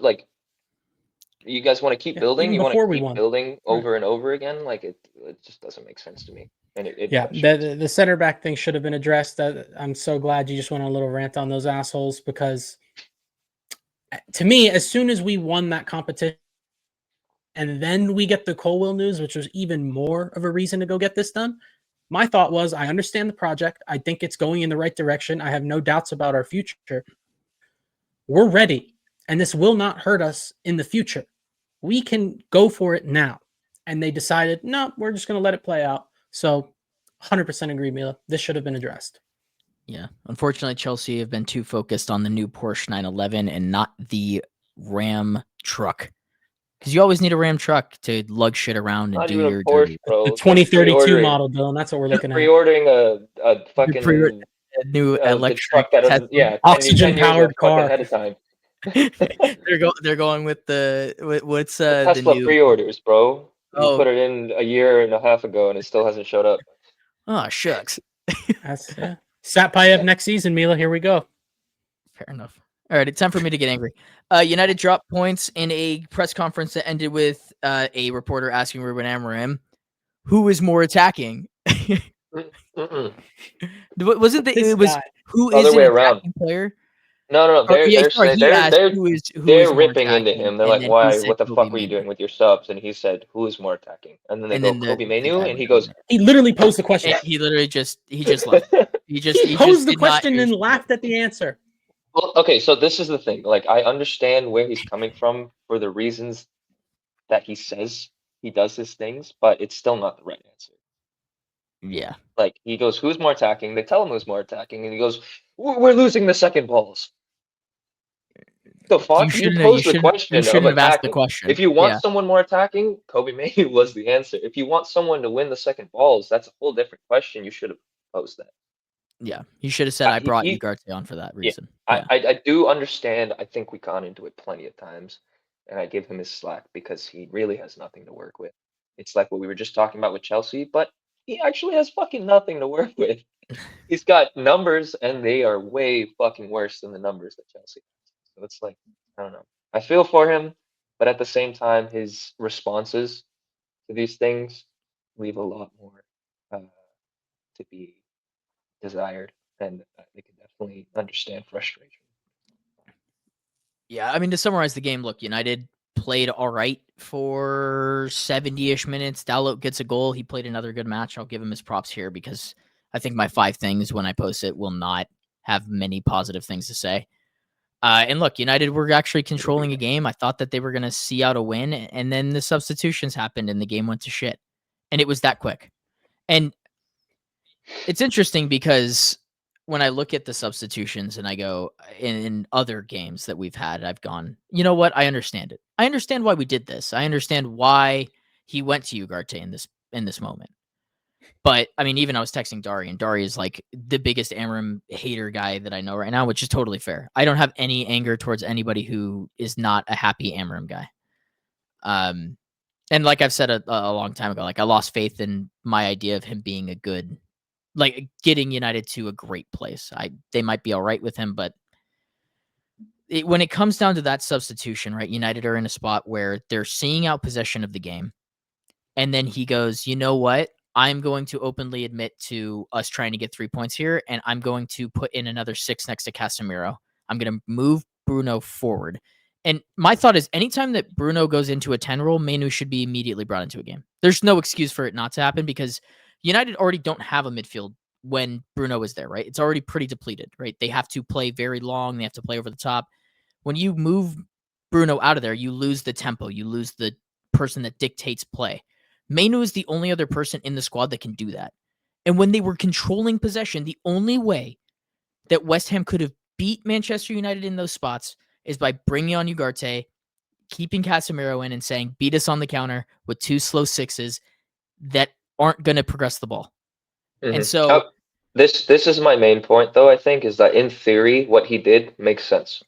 you guys want to keep building. You want to keep building over and over again. Like it just doesn't make sense to me. And the center back thing should have been addressed. I'm so glad you just went on a little rant on those assholes because. To me, as soon as we won that competition and then we get the Colwell news, which was even more of a reason to go get this done, my thought was, I understand the project. I think it's going in the right direction. I have no doubts about our future. We're ready, and this will not hurt us in the future. We can go for it now. and they decided, no, we're just going to let it play out. So 100% agree, Mila. This should have been addressed. Yeah. Unfortunately, Chelsea have been too focused on the new Porsche 911 and not the Ram truck. Because you always need a Ram truck to lug shit around and Not do even a your Porsche, dirty. bro. The 2032 model, Dylan. That's what we're looking at. Pre-ordering a fucking A new the electric truck that Tesla. 10 Oxygen years powered car ahead of time. They're going with what's The the Tesla new pre-orders, bro. You Oh. put it in a year and a half ago and it still hasn't showed up. Oh shucks. That's Satpayev next season, Mila. Here we go. Fair enough. All right, it's time for me to get angry. United dropped points in a press conference that ended with a reporter asking Ruben Amorim, who is more attacking? Wasn't This it was guy. who Other is an way around. attacking player? No. They're Sorry, saying he asked who is more ripping into attacking, him. They're and like, then he why? said What the Kobe fuck were you Mainoo. doing with your subs? And he said, who is more attacking? And then they And go, then Kobe the Mainoo, guy and he went goes, He literally posed the question. and he literally just left. He He posed the did not question and answer. laughed at the answer. Well, okay, so this is the thing. Like, I understand where he's coming from for the reasons that he says he does his things, but it's still not the right answer. Yeah. Like, he goes, who's more attacking? They tell him who's more attacking, and he goes, we're losing the second balls. The fuck? You posed the question of shouldn't have asked the attacking. question. If you want Yeah. someone more attacking, Kobe Mainoo was the answer. If you want someone to win the second balls, that's a whole different question. You should have posed that. Yeah. You should have said I brought Ugarte on for that Yeah, reason. I do understand. I think we gone into it plenty of times, and I give him his slack because he really has nothing to work with. It's like what we were just talking about with Chelsea, but he actually has fucking nothing to work with. He's got numbers, and they are way fucking worse than the numbers that Chelsea has. So it's like, I don't know. I feel for him, but at the same time, his responses to these things leave a lot more to be desired, and I can definitely understand frustration. Yeah, I mean, to summarize the game, look, United played all right for 70-ish minutes. Dalot gets a goal. He played another good match. I'll give him his props here because I think my 5 things when I post it will not have many positive things to say. And look, United were actually controlling a game. I thought that they were going to see out a win, and then the substitutions happened and the game went to shit. And it was that quick. And it's interesting because when I look at the substitutions and I go in other games that we've had, I've gone, you know what? I understand it. I understand why we did this. I understand why he went to Ugarte in this moment. But I mean, even I was texting Dari, and Dari is like the biggest Amorim hater guy that I know right now, which is totally fair. I don't have any anger towards anybody who is not a happy Amorim guy. And like I've said a long time ago, like I lost faith in my idea of him being a good, like getting United to a great place. They might be all right with him, but when it comes down to that substitution, right? United are in a spot where they're seeing out possession of the game. And then he goes, you know what? I'm going to openly admit to us trying to get 3 points here, and I'm going to put in another 6 next to Casemiro. I'm going to move Bruno forward. And my thought is anytime that Bruno goes into a 10 role, Mainoo should be immediately brought into a game. There's no excuse for it not to happen because United already don't have a midfield when Bruno is there, right? It's already pretty depleted, right? They have to play very long. They have to play over the top. When you move Bruno out of there, you lose the tempo. You lose the person that dictates play. Mainoo is the only other person in the squad that can do that. And when they were controlling possession, the only way that West Ham could have beat Manchester United in those spots is by bringing on Ugarte, keeping Casemiro in and saying, beat us on the counter with 2 slow 6s that aren't going to progress the ball. Mm-hmm. And so this is my main point, though, I think, is that in theory, what he did makes sense.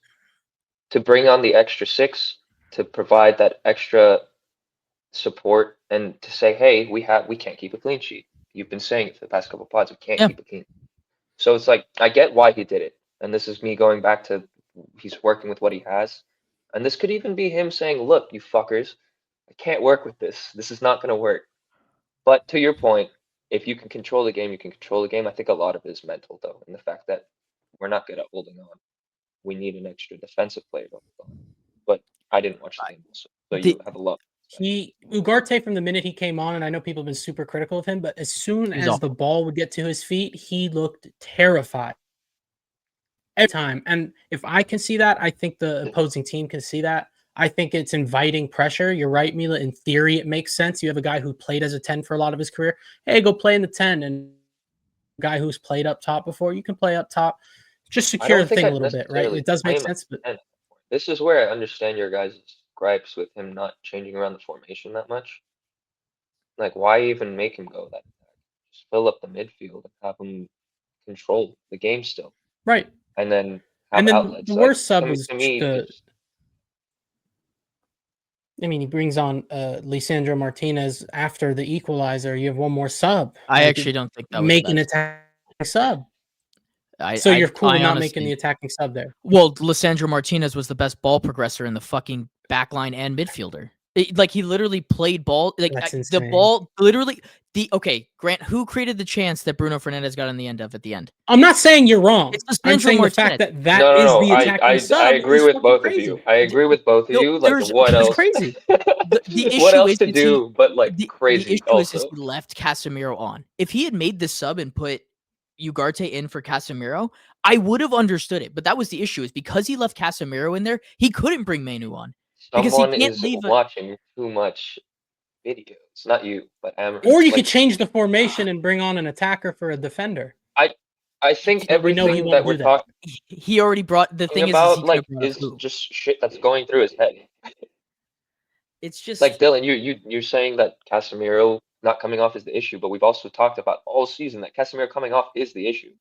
To bring on the extra 6, to provide that extra support, and to say, hey, we can't keep a clean sheet. You've been saying it for the past couple of pods, we can't keep a clean. So it's like, I get why he did it. And this is me going back to he's working with what he has. And this could even be him saying, look, you fuckers, I can't work with this. This is not going to work. But to your point, if you can control the game, you can control the game. I think a lot of it is mental, though, and the fact that we're not good at holding on. We need an extra defensive player to hold on. But I didn't watch the game, so you have a lot. Ugarte, from the minute he came on, and I know people have been super critical of him, but as soon as the ball would get to his feet, he looked terrified every time. And if I can see that, I think the opposing team can see that. I think it's inviting pressure. You're right, Mila. In theory, it makes sense. You have a guy who played as a 10 for a lot of his career. Hey, go play in the 10. And a guy who's played up top before, you can play up top. Just I secure don't the think thing a I'd little bit, right? necessarily It does play make him at sense, but 10. This is where I understand your guys' gripes with him not changing around the formation that much. Like, why even make him go that back? Just fill up the midfield and have him control the game still, right. and then have And then outlets. the Like worst sub was to me, it's he brings on Lisandro Martinez after the equalizer. You have one more sub. I Like, actually don't think that was make an best. attacking sub. I So you're cool I with not making honestly, the attacking sub there. well, Lisandro Martinez was the best ball progressor in the fucking backline and midfielder. Like he literally played ball. Like That's the insane. ball literally. Grant, who created the chance that Bruno Fernandes got in the end of at the end? I'm not saying you're wrong. It's I'm Lisandro saying the Martinez. fact that that no, no, is no. the attacking I sub agree is with fucking both of crazy. you. I agree with both of No, you. Like, there's what It's else? crazy. the What issue else is to he do? But like the crazy issue is also. he left Casemiro on. If he had made this sub and put Ugarte in for Casemiro, I would have understood it. But that was the issue, is because he left Casemiro in there, he couldn't bring Manu on because he Someone can't is leave. watching too much videos. Not you, but Amber. Or you Like, could change the formation and bring on an attacker for a defender. I think But we know he everything that won't we're do that. talking He already brought. The thing is he about could have like brought up is who? just shit that's going through his head. It's just Like Dylan, you're saying that Casemiro not coming off is the issue, but we've also talked about all season that Casemiro coming off is the issue.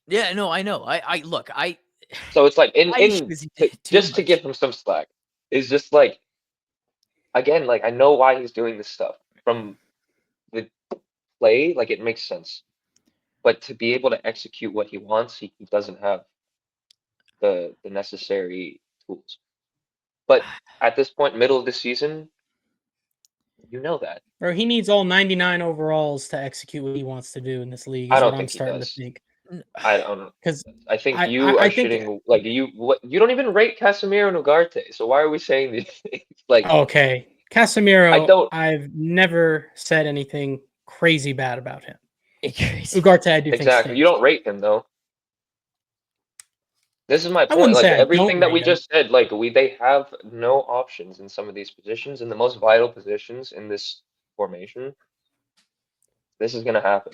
yeah, no, I know. I look, So it's like my issue is he did too just to much. give him some slack is just like, again, like I know why he's doing this stuff from the play, like it makes sense, but to be able to execute what he wants, he doesn't have the necessary tools. But at this point, middle of the season, you know that. Or he needs all 99 overalls to execute what he wants to do in this league, I is don't what I'm think he starting to does. think. I don't. Because I think I, you I, are I think shitting. Like you don't even rate Casemiro and Ugarte. So why are we saying these things? Like okay. I Casemiro, don't. I've never said anything crazy bad about him. Crazy. Ugarte, I do think Exactly. You stinks. don't rate him though. This is my I point. wouldn't Like say I don't everything that we rate him. just said, like they have no options in some of these positions, in the most vital positions in this formation. This is gonna happen.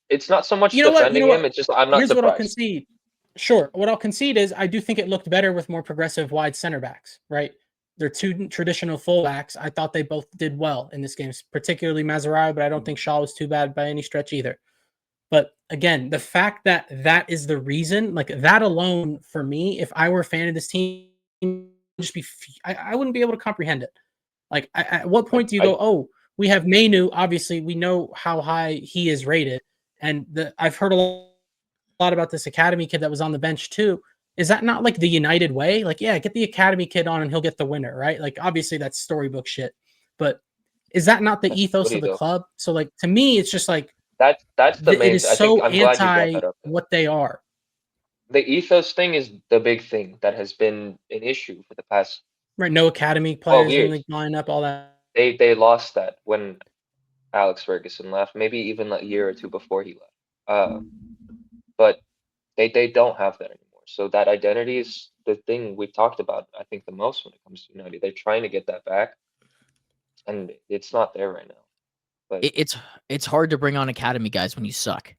It's not so much You know what? defending him. It's just I'm not Here's what I'll surprised. concede. Sure. What I'll concede is I do think it looked better with more progressive wide center backs, right? They're two traditional fullbacks. I thought they both did well in this game, particularly Mazraoui, but I don't think Shaw was too bad by any stretch either. But again, the fact that that is the reason, like that alone for me, if I were a fan of this team, just be, I wouldn't be able to comprehend it. Like, at what point do you go, oh, we have Manu. Obviously, we know how high he is rated. And I've heard a lot about this academy kid that was on the bench too. Is that not like the United way? Like, yeah, get the academy kid on and he'll get the winner, right? Like, obviously that's storybook shit. But is that not the That's ethos footy, of the though. club? So, like, to me, it's just like, That's the it main. is I think so I'm glad you brought anti that up. what they are. The ethos thing is the big thing that has been an issue for the past Right? No academy 12 players in the years. lineup, all that. They lost that when Alex Ferguson left, maybe even a year or two before he left. But they don't have that anymore. So that identity is the thing we've talked about, I think, the most when it comes to United. They're trying to get that back, and it's not there right now. But It's hard to bring on academy guys when you suck.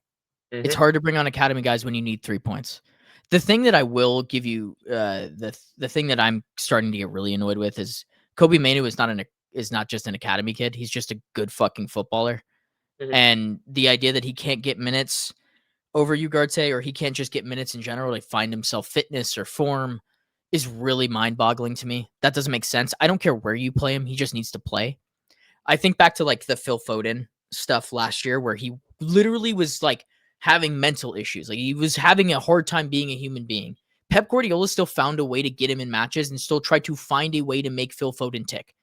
It's Mhm. hard to bring on academy guys when you need 3 points. The thing that I will give you, the thing that I'm starting to get really annoyed with is Kobe Manu is not just an academy kid. He's just a good fucking footballer. Mhm. And the idea that he can't get minutes over Ugarte, or he can't just get minutes in general to find himself fitness or form, is really mind-boggling to me. That doesn't make sense. I don't care where you play him. He just needs to play. I think back to like the Phil Foden stuff last year where he literally was like having mental issues. Like he was having a hard time being a human being. Pep Guardiola still found a way to get him in matches and still tried to find a way to make Phil Foden tick.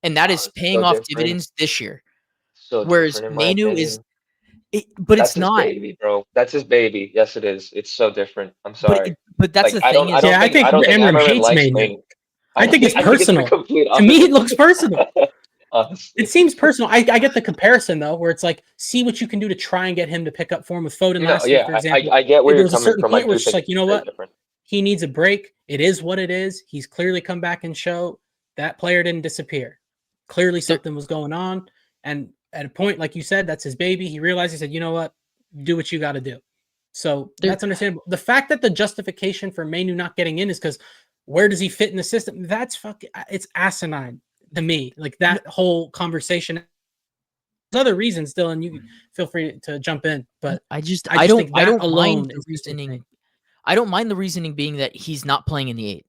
And that is It's paying so off different. dividends this year. So Whereas different in my Manu opinion. but That's it's his not. baby, bro. That's his baby. Yes, it is. It's so different. I'm sorry. But that's Like the thing is, Yeah, I think Amram Amarin hates likes Manu. Manu. I think it's I think it's the personal. complete To me, it opposite. looks personal. Honestly. It seems personal. I get the comparison though, where it's like, see what you can do to try and get him to pick up form with Foden No, last year, for yeah, example. I get where There you're was a coming certain from. I point where do it's just think like, you it's know very what? different. He needs a break. It is what it is. He's clearly come back and show that player didn't disappear. Clearly something was going on. And at a point, like you said, that's his baby. He realized, he said, you know what? Do what you got to do. So that's understandable. The fact that the justification for Mainu not getting in is because where does he fit in the system? That's fucking, it's asinine to me. Like that whole conversation. There's other reasons, Dylan, you feel free to jump in, but I don't think that alone mind the is reasoning. I don't mind the reasoning being that he's not playing in the 8.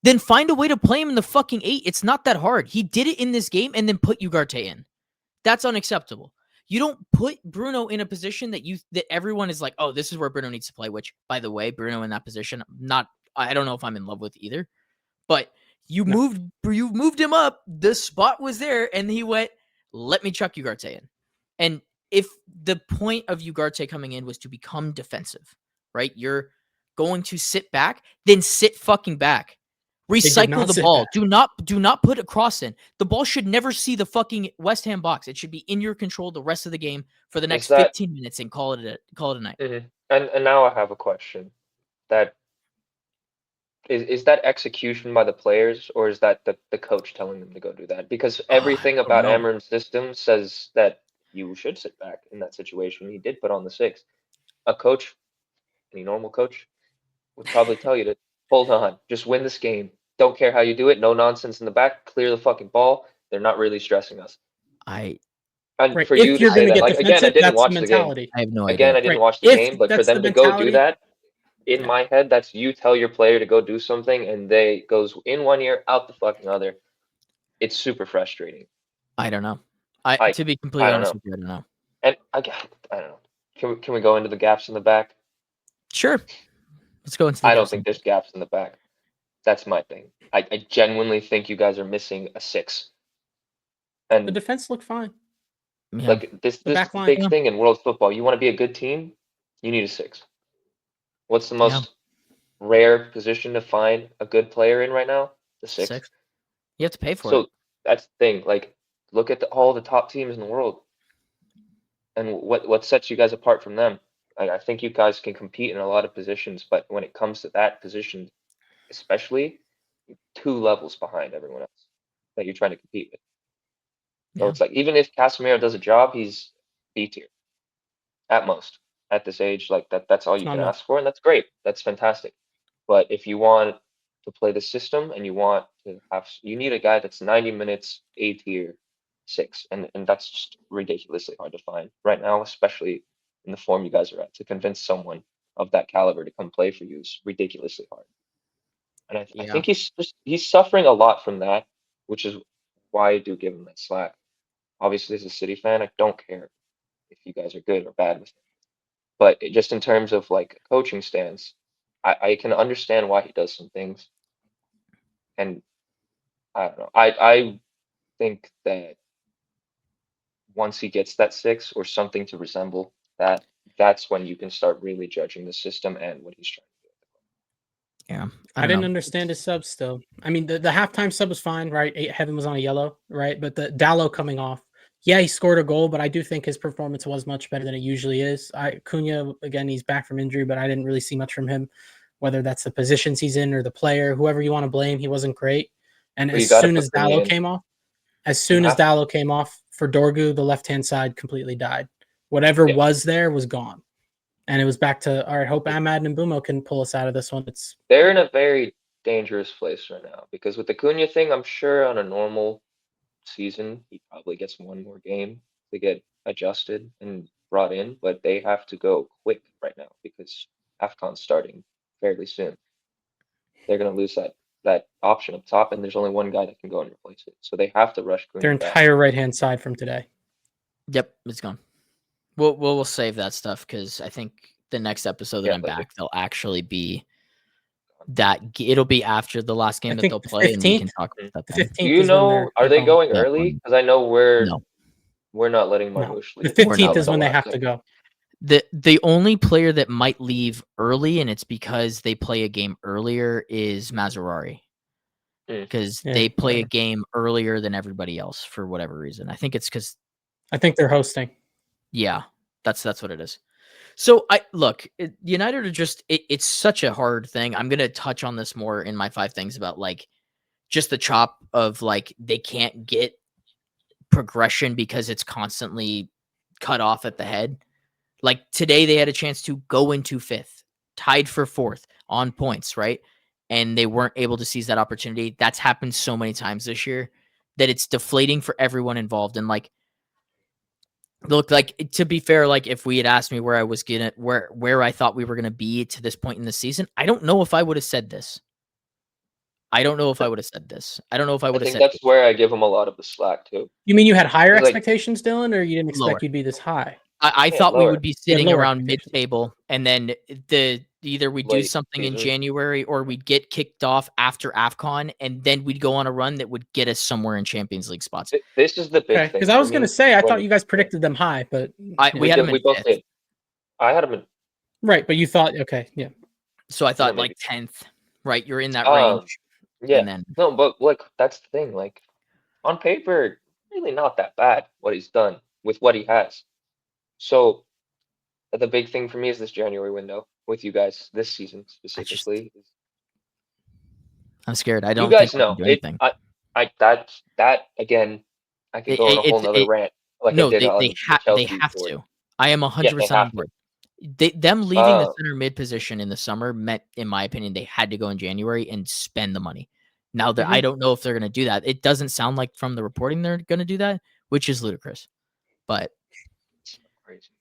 Then find a way to play him in the fucking 8. It's not that hard. He did it in this game and then put Ugarte in. That's unacceptable. You don't put Bruno in a position that everyone is like, oh, this is where Bruno needs to play, which, by the way, Bruno in that position, I don't know if I'm in love with either. But you moved him up. The spot was there, and he went, let me chuck Ugarte in. And if the point of Ugarte coming in was to become defensive, right? You're going to sit back, then sit fucking back. Recycle the ball. Do not put a cross in. The ball should never see the fucking West Ham box. It should be in your control the rest of the game for the next 15 minutes and call it a night. Mm-hmm. And now I have a question. That is that execution by the players, or is that the coach telling them to go do that? Because everything about Amarim's system says that you should sit back in that situation. He did put on the 6. A coach, any normal coach, would probably tell you to hold on, just win this game. Don't care how you do it. No nonsense in the back. Clear the fucking ball. They're not really stressing us. And for you to say that, like, again, I didn't watch the game. I have no idea. Again, I didn't watch the game, but for them to go do that, in my head, that's you tell your player to go do something, and they goes in one ear, out the fucking other. It's super frustrating. I don't know. To be completely honest with you, I don't know. And I don't know. Can we go into the gaps in the back? Sure. Let's go into the I don't think there's gaps in the back. That's my thing. I genuinely think you guys are missing a 6. And the defense looked fine. Yeah. Like this big thing in world football. You want to be a good team, you need a 6. What's the most rare position to find a good player in right now? The 6. You have to pay for it. So that's the thing. Like, look at all the top teams in the world, and what sets you guys apart from them. I think you guys can compete in a lot of positions, but when it comes to that position, especially, 2 levels behind everyone else that you're trying to compete with. So it's like, even if Casemiro does a job, he's B tier at most at this age. Like that's all you can ask for, and that's great. That's fantastic. But if you want to play the system and you want to you need a guy that's 90 minutes, A tier, 6, and that's just ridiculously hard to find right now, especially in the form you guys are at. To convince someone of that caliber to come play for you is ridiculously hard. And I think he's suffering a lot from that, which is why I do give him that slack. Obviously, as a City fan, I don't care if you guys are good or bad with him. But just in terms of like a coaching stance, I can understand why he does some things. And I don't know. I think that once he gets that 6 or something to resemble that, that's when you can start really judging the system and what he's trying to do. Yeah. I didn't understand his subs still. I mean, the halftime sub was fine, right? Heaven was on a yellow, right? But the Dallo coming off, yeah, he scored a goal, but I do think his performance was much better than it usually is. Cunha, again, he's back from injury, but I didn't really see much from him, whether that's the positions he's in or the player, whoever you want to blame, he wasn't great. And as soon as Dallo came off, for Dorgu, the left-hand side completely died. Whatever was there was gone. And it was back to, all right, hope Ahmad and Mbumo can pull us out of this one. They're in a very dangerous place right now, because with the Cunha thing, I'm sure on a normal season, he probably gets one more game to get adjusted and brought in, but they have to go quick right now because AFCON's starting fairly soon. They're going to lose that option up top, and there's only one guy that can go and replace it. So they have to rush Cunha their entire right-hand side from today. Yep, it's gone. We'll save that stuff because I think the next episode that I'm back, they'll actually be that. It'll be after the last game that they'll play, 15th? And we can talk about that. Do you know? Are they going early? Because I know we're not letting Marmoush leave. The 15th is when they have to go. The only player that might leave early, and it's because they play a game earlier, is Mazarari. Because they play a game earlier than everybody else for whatever reason. I think it's because I think they're hosting. Yeah, that's what it is. So United are just it's such a hard thing. I'm gonna touch on this more in my 5 things about like just the chop of like they can't get progression because it's constantly cut off at the head. Like today they had a chance to go into 5th, tied for 4th on points, right? And they weren't able to seize that opportunity. That's happened so many times this year that it's deflating for everyone involved. And like, look, like to be fair, like if we had asked me where I was gonna where I thought we were gonna be to this point in the season, I don't know if I would have said this. I don't know if I would have said this. I don't know if I I would have think said that's where I give them a lot of the slack too. You mean you had higher Like- expectations, Dylan, or you didn't expect Lower. you'd be this high? I Yeah, thought we lower. would be sitting lower around expectations. mid-table, and then either we do Late something in season. January or we'd get kicked off after AFCON, and then we'd go on a run that would get us somewhere in Champions League spots. This is the big Okay, thing. because I was going to say I when- thought you guys predicted them high, but We had them in we both 5th, did. I had them in. right. But you thought okay, yeah. so I thought maybe. like 10th, right? You're in that Um, range, Yeah. and then No, but like that's the thing. Like on paper, really not that bad what he's done with what he has. So the big thing for me is this January window with you guys this season specifically. I'm scared. I don't You guys think we know can do anything. that again. I could go on a whole nother rant like I did on they the Chelsea have board. to. I am 100% on have to. board. Them leaving the center mid position in the summer meant, in my opinion, they had to go in January and spend the money. Now that I don't know if they're going to do that. It doesn't sound like from the reporting they're going to do that, which is ludicrous. But Crazy.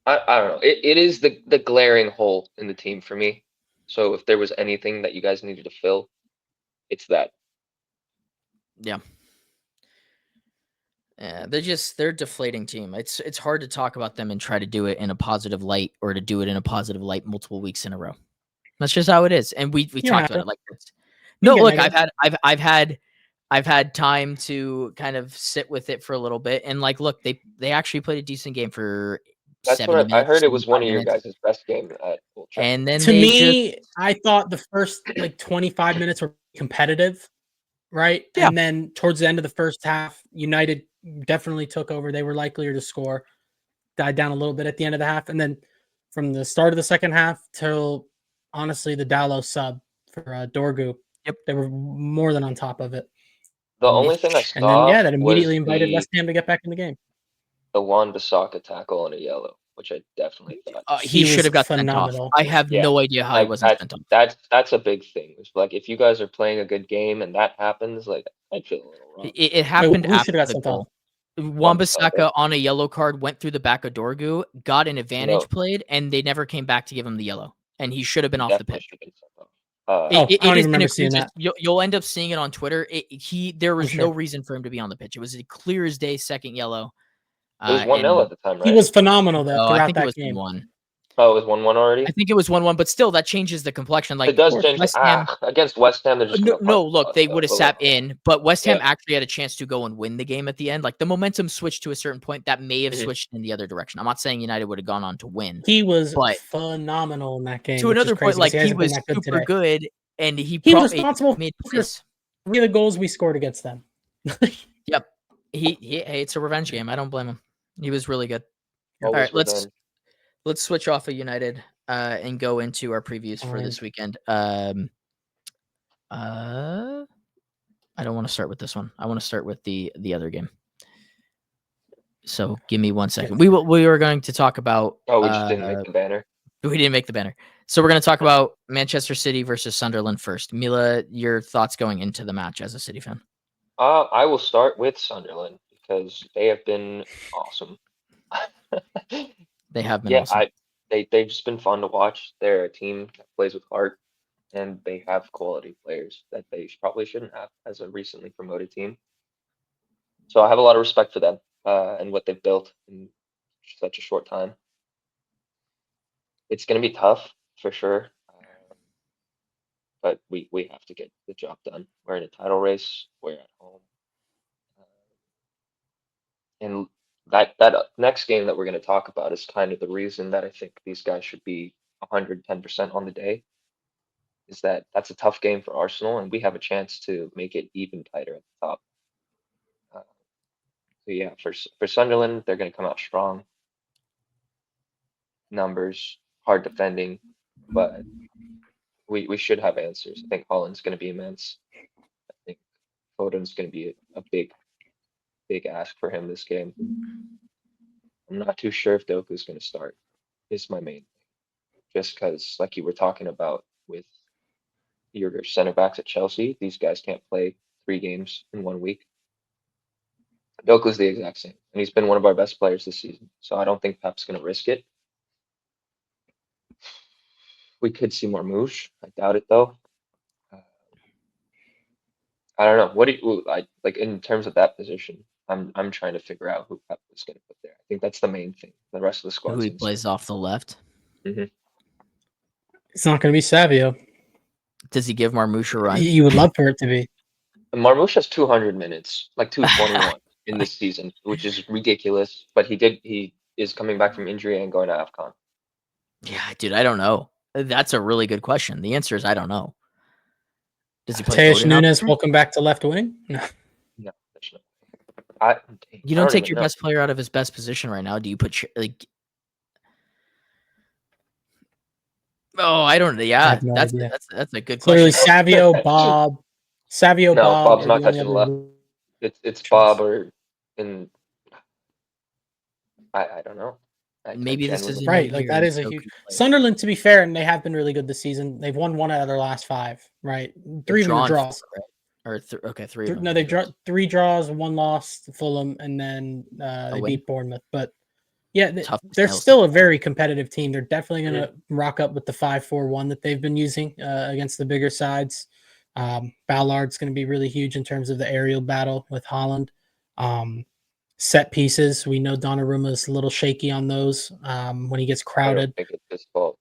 I don't know. It is the glaring hole in the team for me. So if there was anything that you guys needed to fill, it's that. yeah, they're a deflating team. It's hard to talk about them and try to do it in a positive light or to do it in a positive light multiple weeks in a row. That's just how it is. And we talked about it like this. No, look, I've had time to kind of sit with it for a little bit, and like, look, they actually played a decent game for That's 70 what I minutes, heard. It was one 75 of your minutes. guys' best games at Old Trafford. And then To me, I thought the first like 25 minutes were competitive, right? Yeah. And then towards the end of the first half, United definitely took over. They were likelier to score, died down a little bit at the end of the half. And then from the start of the second half till honestly the Dallo sub for Dorgu, they were more than on top of it. The only thing I saw and then that immediately was invited West Ham to get back in the game. the Wan-Bissaka tackle on a yellow, which I definitely thought he should have got phenomenal. sent off. I have no idea how he wasn't sent off. That's a big thing. It's like if you guys are playing a good game and that happens, like I feel a little wrong. It happened who should after have got the sent goal. off? Wan-Bissaka on a yellow card went through the back of Dorgu, got an advantage played, and they never came back to give him the yellow. And he should have been off the pitch. I don't even remember seeing that. You'll end up seeing it on Twitter. There was sure. no reason for him to be on the pitch. It was a clear as day second yellow. It was 1-0 at the time, right? He was phenomenal though I throughout think it that was game. 1-1. Oh, it was 1-1 already? I think it was 1-1, but still that changes the complexion. Like it does change West Ham, against West Ham. They're just no, look, they would have sat in, but West Ham Yeah. actually had a chance to go and win the game at the end. Like the momentum switched to a certain point that may have switched in the other direction. I'm not saying United would have gone on to win. He was but phenomenal in that game. to another point, like he was super good, and he was responsible made for 3 of the goals we scored against them. Yep. Hey, it's a revenge game. I don't blame him. He was really good. All right, let's switch off of United and go into our previews for this weekend. I don't want to start with this one. I want to start with the other game. So give me 1 second. We were going to talk about. Oh, we just didn't make the banner. We didn't make the banner. So we're going to talk about Manchester City versus Sunderland first. Mila, your thoughts going into the match as a City fan? I will start with Sunderland because they have been awesome. They have been awesome. They've just been fun to watch. They're a team that plays with heart, and they have quality players that they probably shouldn't have as a recently promoted team. So I have a lot of respect for them and what they've built in such a short time. It's going to be tough for sure, but we have to get the job done. We're in a title race. We're at home. And that next game that we're going to talk about is kind of the reason that I think these guys should be 110% on the day. Is that's a tough game for Arsenal, and we have a chance to make it even tighter at the top. So yeah, for Sunderland, they're going to come out strong. Numbers, hard defending, but we should have answers. I think Holland's going to be immense. I think Foden's going to be a big ask for him this game. I'm not too sure if Doku's going to start. Is my main thing. Just because, like you were talking about with your center backs at Chelsea, these guys can't play 3 games in 1 week. Doku's the exact same, and he's been one of our best players this season. So I don't think Pep's going to risk it. We could see Marmoush. I doubt it though. I don't know. What do you like in terms of that position? I'm trying to figure out who Pep is going to put there. I think that's the main thing. The rest of the squad. Who he plays off the left? Mm-hmm. It's not going to be Savio. Does he give Marmoush a run? You would love for it to be. Marmoush has 200 minutes, like 221 in this season, which is ridiculous. But he is coming back from injury and going to AFCON. Yeah, dude, I don't know. That's a really good question. The answer is I don't know. Does he play Tesh Foden out Nunes, there? welcome back to left wing. No. No, there's no. You don't take your best player out of his best position right now. Do you put like? Oh, I don't know. I Yeah, have no that's idea. that's a good Clearly, question. Savio, Bob. No, Bob's are not the only touching the other left. It's choice. Bob or in. I don't know. Maybe this isn't Right. Like that is a huge Sunderland. To be fair, and they have been really good this season. They've won 1 out of their last 5. Right, 3 of them are draws. 4, right? Or okay, 3 of them. No, they've 3 draws, 1 loss to Fulham, and then they beat Bournemouth. But yeah, they're still a very competitive team. They're definitely going to rock up with the 5-4-1 that they've been using against the bigger sides. Ballard's going to be really huge in terms of the aerial battle with Holland. Set pieces, we know Donnarumma is a little shaky on those when he gets crowded. I don't think it's his fault.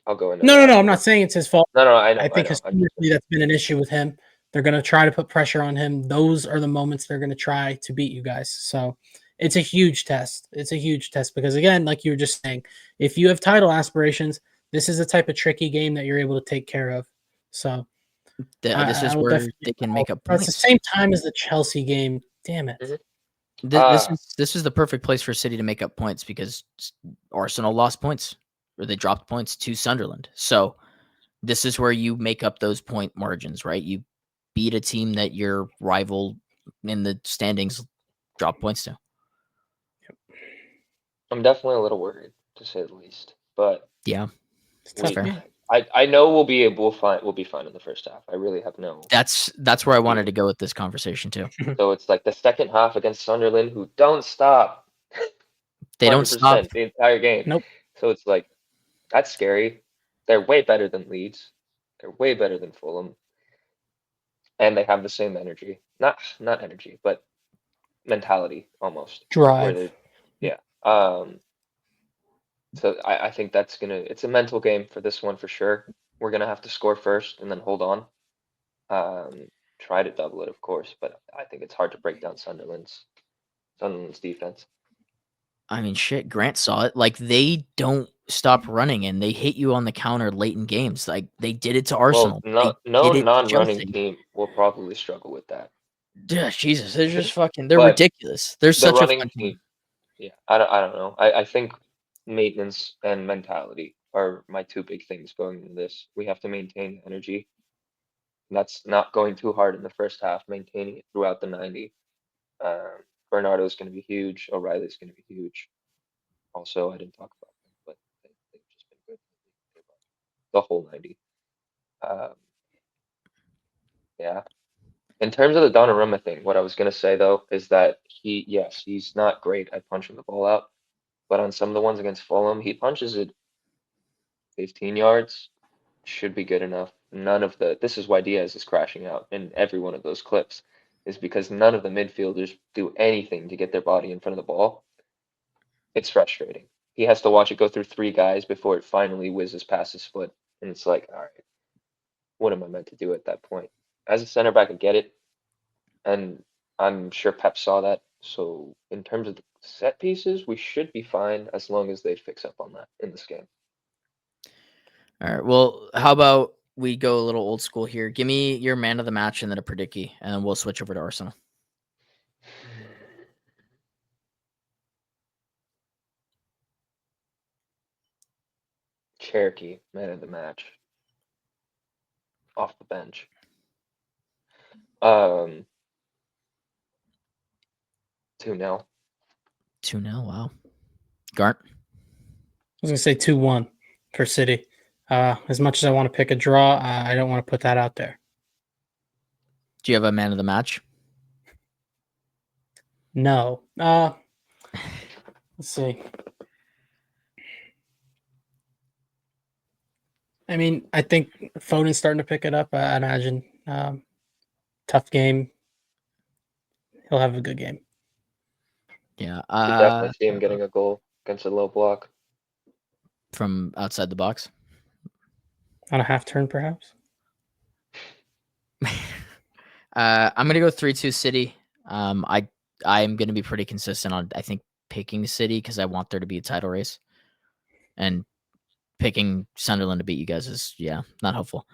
I'll go into No, I'm not saying it's his fault. No, I know. I think historically that's been an issue with him. They're going to try to put pressure on him. Those are the moments they're going to try to beat you guys. So it's a huge test. It's a huge test because, again, like you were just saying, if you have title aspirations, this is the type of tricky game that you're able to take care of. So this is where they can make up points. It's the same time as the Chelsea game. Damn it. Mm-hmm. This is the perfect place for City to make up points because Arsenal lost points or they dropped points to Sunderland. So this is where you make up those point margins, right? You beat a team that your rival in the standings dropped points to. I'm definitely a little worried, to say the least. But yeah, I know we'll be fine in the first half. I really have no. That's where I wanted to go with this conversation too. So it's like the second half against Sunderland, who don't stop. They don't stop the entire game. Nope. So it's like that's scary. They're way better than Leeds. They're way better than Fulham, and they have the same energy. Not energy, but mentality almost. Drive. Yeah. So I think it's a mental game for this one for sure. We're gonna have to score first and then hold on. Try to double it, of course, but I think it's hard to break down Sunderland's defense. I mean, shit, Grant saw it. Like, they don't stop running, and they hit you on the counter late in games. Like, they did it to Arsenal. Well, no non-running team will probably struggle with that. Yeah, Jesus, they're just fucking. They're ridiculous. They're such a fun team. Yeah, I don't know. I think maintenance and mentality are my 2 big things going into this. We have to maintain energy. That's not going too hard in the first half, maintaining it throughout the 90. Bernardo's going to be huge. O'Reilly's going to be huge. Also, I didn't talk about them, but they've just been good. The whole 90. Yeah. In terms of the Donnarumma thing, what I was going to say, though, is that he's not great at punching the ball out. But on some of the ones against Fulham, he punches it 15 yards. Should be good enough. This is why Diaz is crashing out in every one of those clips, is because none of the midfielders do anything to get their body in front of the ball. It's frustrating. He has to watch it go through 3 guys before it finally whizzes past his foot. And it's like, all right, what am I meant to do at that point? As a center back, I get it. And I'm sure Pep saw that. So in terms of the set pieces, we should be fine as long as they fix up on that in this game. All right. Well, how about we go a little old school here? Give me your man of the match and then a predicky, and then we'll switch over to Arsenal. Cherokee, man of the match. Off the bench. 2-0. 2-0. Wow. Gart? I was going to say 2-1 for City. As much as I want to pick a draw, I don't want to put that out there. Do you have a man of the match? No. Let's see. I mean, I think Foden's starting to pick it up. I imagine. Tough game. He'll have a good game. Yeah. You definitely see him getting a goal against a low block. From outside the box? On a half turn, perhaps? I'm going to go 3-2 City. I'm going to be pretty consistent on, I think, picking City because I want there to be a title race. And picking Sunderland to beat you guys is, not helpful.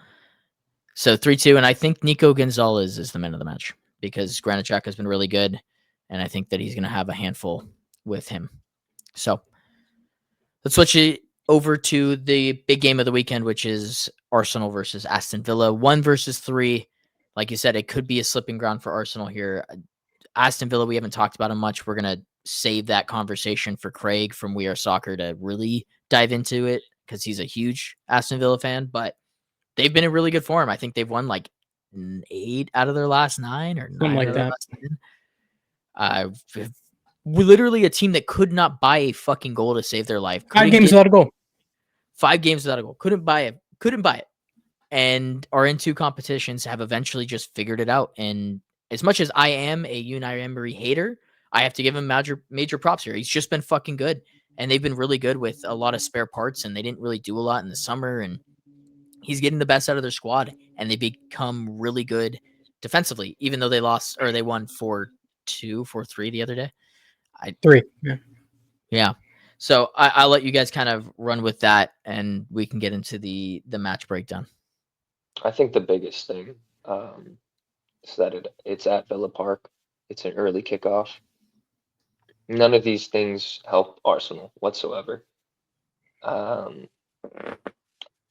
So 3-2, and I think Nico Gonzalez is the man of the match because Granit Xhaka has been really good, and I think that he's going to have a handful with him. So let's switch it over to the big game of the weekend, which is Arsenal versus Aston Villa. 1 versus 3. Like you said, it could be a slipping ground for Arsenal here. Aston Villa, we haven't talked about him much. We're going to save that conversation for Craig from We Are Soccer to really dive into it because he's a huge Aston Villa fan, but they've been in really good form. I think they've won like 8 out of their last 9 or 9 Something like out of their that. last 10. We're literally a team that could not buy a fucking goal to save their life. 5 games without a goal. 5 games without a goal. Couldn't buy it. And are in 2 competitions, have eventually just figured it out. And as much as I am a Unai Emery hater, I have to give him major props here. He's just been fucking good. And they've been really good with a lot of spare parts, and they didn't really do a lot in the summer. And he's getting the best out of their squad, and they become really good defensively, even though they won 4-2, 4-3 the other day. 3. Yeah. So I'll let you guys kind of run with that, and we can get into the match breakdown. I think the biggest thing is that it's at Villa Park. It's an early kickoff. None of these things help Arsenal whatsoever. I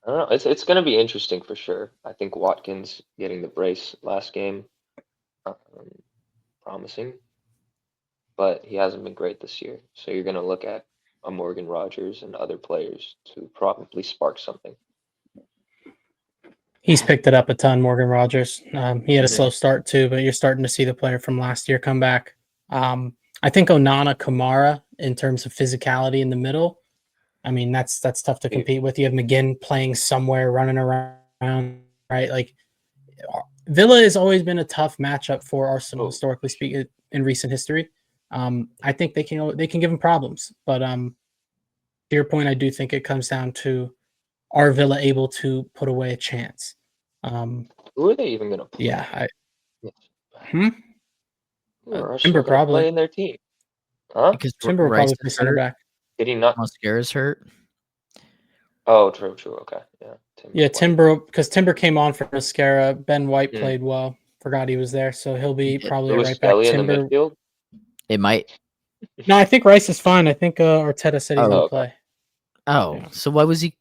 don't know. It's going to be interesting for sure. I think Watkins getting the brace last game, promising, but he hasn't been great this year. So you're going to look at a Morgan Rogers and other players to probably spark something. He's picked it up a ton, Morgan Rogers. He had a slow start too, but you're starting to see the player from last year come back. I think Onana, Kamara, in terms of physicality in the middle, I mean, that's tough to compete with. You have McGinn playing somewhere, running around, right? Like, Villa has always been a tough matchup for Arsenal, historically speaking, in recent history. I think they can give them problems, but to your point, I do think it comes down to, are Villa able to put away a chance? Who are they even going to play? Yeah. Timber probably play in their team. Huh? Because Timber will probably play center back. Did he not? Mascara's hurt. Oh, true. Okay, yeah. Timber, because Timber came on for Mascara. Ben White played well. Forgot he was there, so he'll be probably right back. Timber in the midfield? It might. No, I think Rice is fine. I think Arteta said he's going to play. Oh, yeah. So why was he?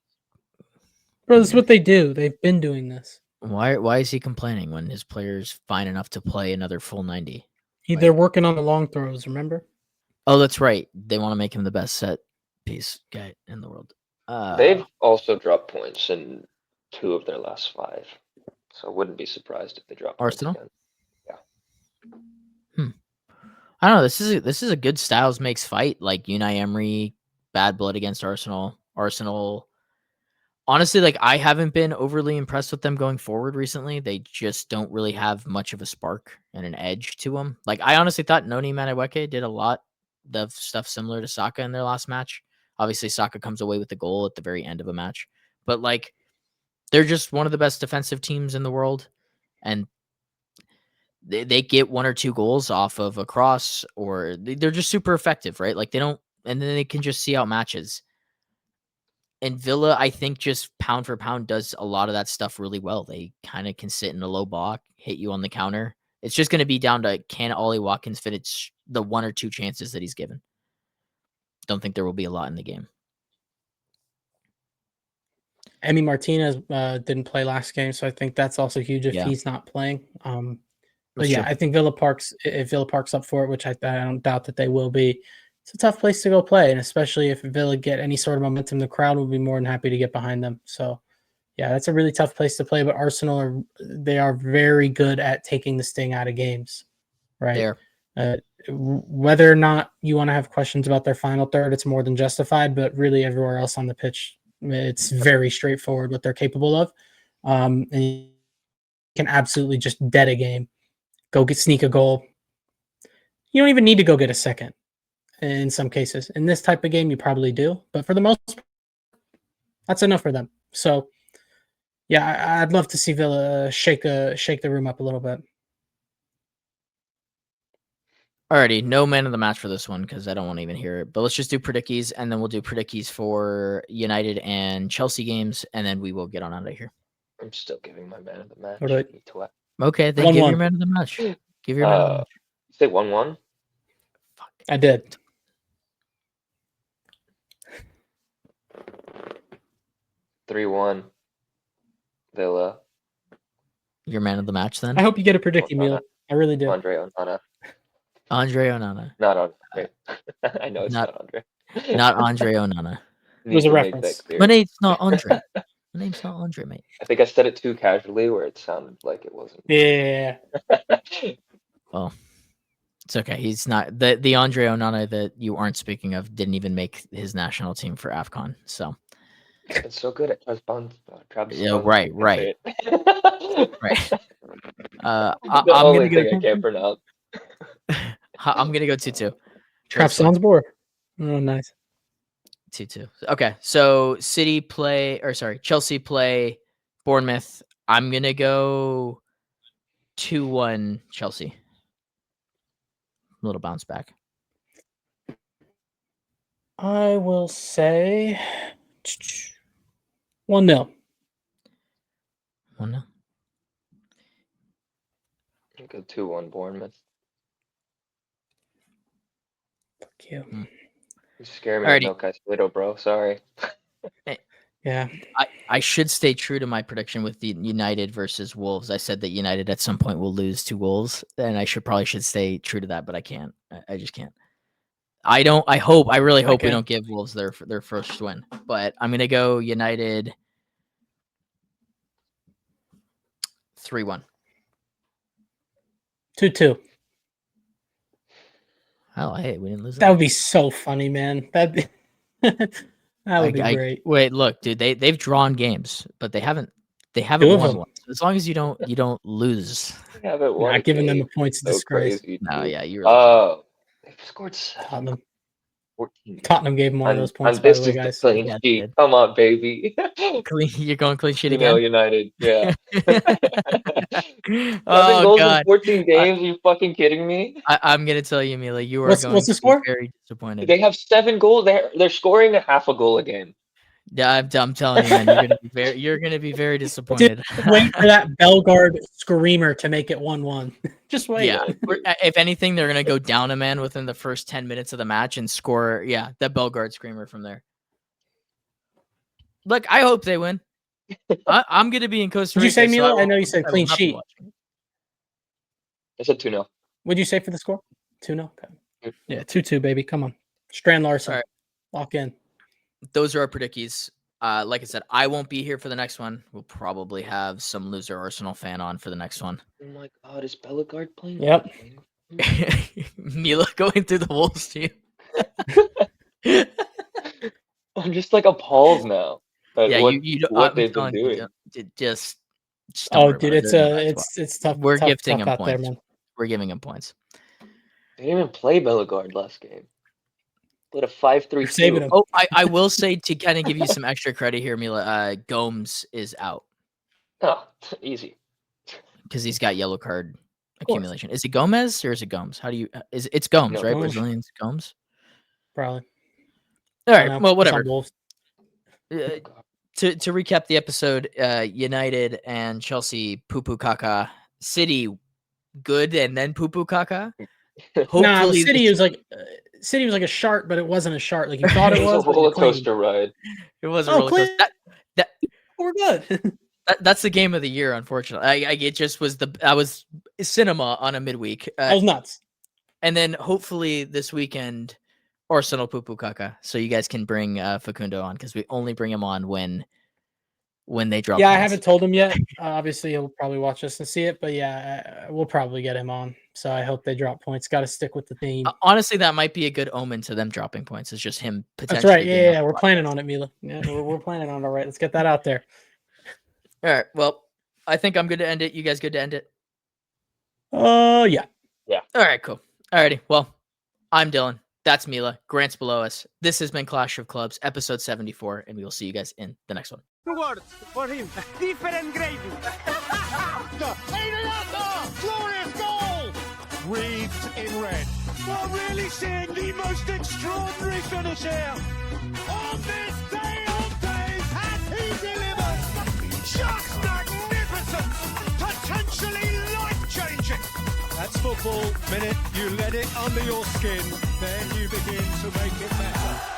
Bro, this is what they do. They've been doing this. Why is he complaining when his player's fine enough to play another full 90? They're working on the long throws, remember? Oh, that's right. They want to make him the best set piece guy in the world. They've also dropped points in 2 of their last 5. So I wouldn't be surprised if they drop Arsenal? Points again. Yeah. I don't know. This is a good Styles makes fight. Like Unai Emery, bad blood against Arsenal. Honestly, like, I haven't been overly impressed with them going forward recently. They just don't really have much of a spark and an edge to them. Like, I honestly thought Noni Madueke did a lot of stuff similar to Saka in their last match. Obviously, Saka comes away with the goal at the very end of a match. But, like, they're just one of the best defensive teams in the world. And they get 1 or 2 goals off of a cross, or they're just super effective, right? Like, they don't, and then they can just see out matches. And Villa, I think, just pound for pound does a lot of that stuff really well. They kind of can sit in a low block, hit you on the counter. It's just going to be down to, can Ollie Watkins fit the 1 or 2 chances that he's given? Don't think there will be a lot in the game. Emi Martinez didn't play last game, so I think that's also huge if he's not playing. But yeah, I think if Villa Park's up for it, which I don't doubt that they will be, it's a tough place to go play. And especially if Villa get any sort of momentum, the crowd will be more than happy to get behind them. So yeah, that's a really tough place to play. But Arsenal they are very good at taking the sting out of games, right? Whether or not you want to have questions about their final third, it's more than justified. But really, everywhere else on the pitch, it's very straightforward what they're capable of. And you can absolutely just dead a game, sneak a goal. You don't even need to go get a second in some cases. In this type of game, you probably do. But for the most part, that's enough for them. So, yeah, I'd love to see Villa shake the room up a little bit. Alrighty, no man of the match for this one because I don't want to even hear it. But let's just do predickies, and then we'll do predickies for United and Chelsea games, and then we will get on out of here. I'm still giving my man of the match. All right. Okay, then 1-1. give your man of the match. Give your man of the match. Say 1-1. I did. (3-1) Villa. Your man of the match, then? I hope you get a prediction, Mila. I really do. Andre Onana. Andre Onana. Not Andre. I know it's not Andre. Not Andre Onana. It was a reference. My name's not Andre. My name's not Andre, mate. I think I said it too casually where it sounded like it wasn't. Yeah. Well, it's okay. He's not the Andre Onana that you aren't speaking of didn't even make his national team for AFCON. So it's so good at Travis. Yeah, right. Right. I'm only thing I can't pronounce. I'm gonna go 2-2. Trabzonspor. Oh, nice. 2-2. Okay, so Chelsea play Bournemouth. I'm gonna go 2-1 Chelsea. A little bounce back. I will say 1-0. 1-0. Go 2-1 Bournemouth. Fuck you. You scare me with no Caicedo, bro. Sorry. Yeah. I should stay true to my prediction with the United versus Wolves. I said that United at some point will lose to Wolves, and I should stay true to that, but I can't. I just can't. I really hope we don't give Wolves their first win, but I'm gonna go United 3-1. 2-2. Oh, hey, we didn't lose. That would be so funny, man. That would be great. Wait, look, dude, they've drawn games, but they haven't won one. So as long as you don't lose. Not giving them the points of disgrace. No, yeah, you're. They've scored 7. 14. Tottenham gave them one of those points. This by the way, is guys. the clean sheet. Come on, baby. You're going clean sheet again. United, yeah. 7 Oh goals God. in 14 games. Are you fucking kidding me? I'm gonna tell you, Mila, you are what's going the to score? be very disappointed. They have 7 goals. They're scoring a half a goal a game. Yeah, I'm telling you, man, you're gonna be very disappointed. Just wait for that Bellegarde screamer to make it 1-1. Just wait. Yeah, if anything, they're gonna go down a man within the first 10 minutes of the match and score. Yeah, that Bellegarde screamer from there. Look, I hope they win. I'm gonna be in Costa Rica. Did you say, Mila? I know you said clean sheet. I said 2-0. What'd you say for the score? 2-0. Okay. Yeah, 2-2, baby. Come on, Strand Larson. All right. Lock in. Those are our predickies. Like I said, I won't be here for the next one. We'll probably have some loser Arsenal fan on for the next one. Oh my God, is Bellegarde playing? Yep. Mila going through the Wolves team. I'm just like appalled now. Yeah, what they've been doing. Just oh, dude, it's tough. We're gifting tough him out points. there, man. We're giving him points. They didn't even play Bellegarde last game. Put a 5-3. Saving him. Oh, I will say to kind of give you some extra credit here, Mila. Gomes is out. Oh, easy. Because he's got yellow card accumulation. Is it Gomez or is it Gomes? How do you? It's Gomes, No, right? Gomes. Brazilians Gomes. Probably. All right. Well, whatever. Wolves. To recap the episode, United and Chelsea poo caca. City good and then poo caca. Nah, City was like a shark, but it wasn't a shark. Like you thought it was. A roller coaster ride. It was a roller coaster. We're good. That's the game of the year, unfortunately. It just was I was cinema on a midweek. That was nuts. And then hopefully this weekend, Arsenal Pupu Kaka, so you guys can bring Facundo on because we only bring him on when they drop. Yeah, points. I haven't told him yet. Obviously, he'll probably watch us and see it, but yeah, we'll probably get him on. So I hope they drop points. Got to stick with the theme. Honestly, that might be a good omen to them dropping points. It's just him potentially. That's right. Yeah, we're planning on it, Mila. Yeah, we're planning on it. All right, let's get that out there. All right. Well, I think I'm good to end it. You guys good to end it? Yeah. Yeah. All right, cool. All righty. Well, I'm Dylan. That's Mila. Grant's below us. This has been Clash of Clubs, episode 74, and we will see you guys in the next one. 2 words for him. Different gravy. Glorious goal! Wreathed in red. We're really seeing the most extraordinary finish here. On this day of days, has he delivered? Just magnificent! Potentially life-changing! That's football. Minute you let it under your skin, then you begin to make it better.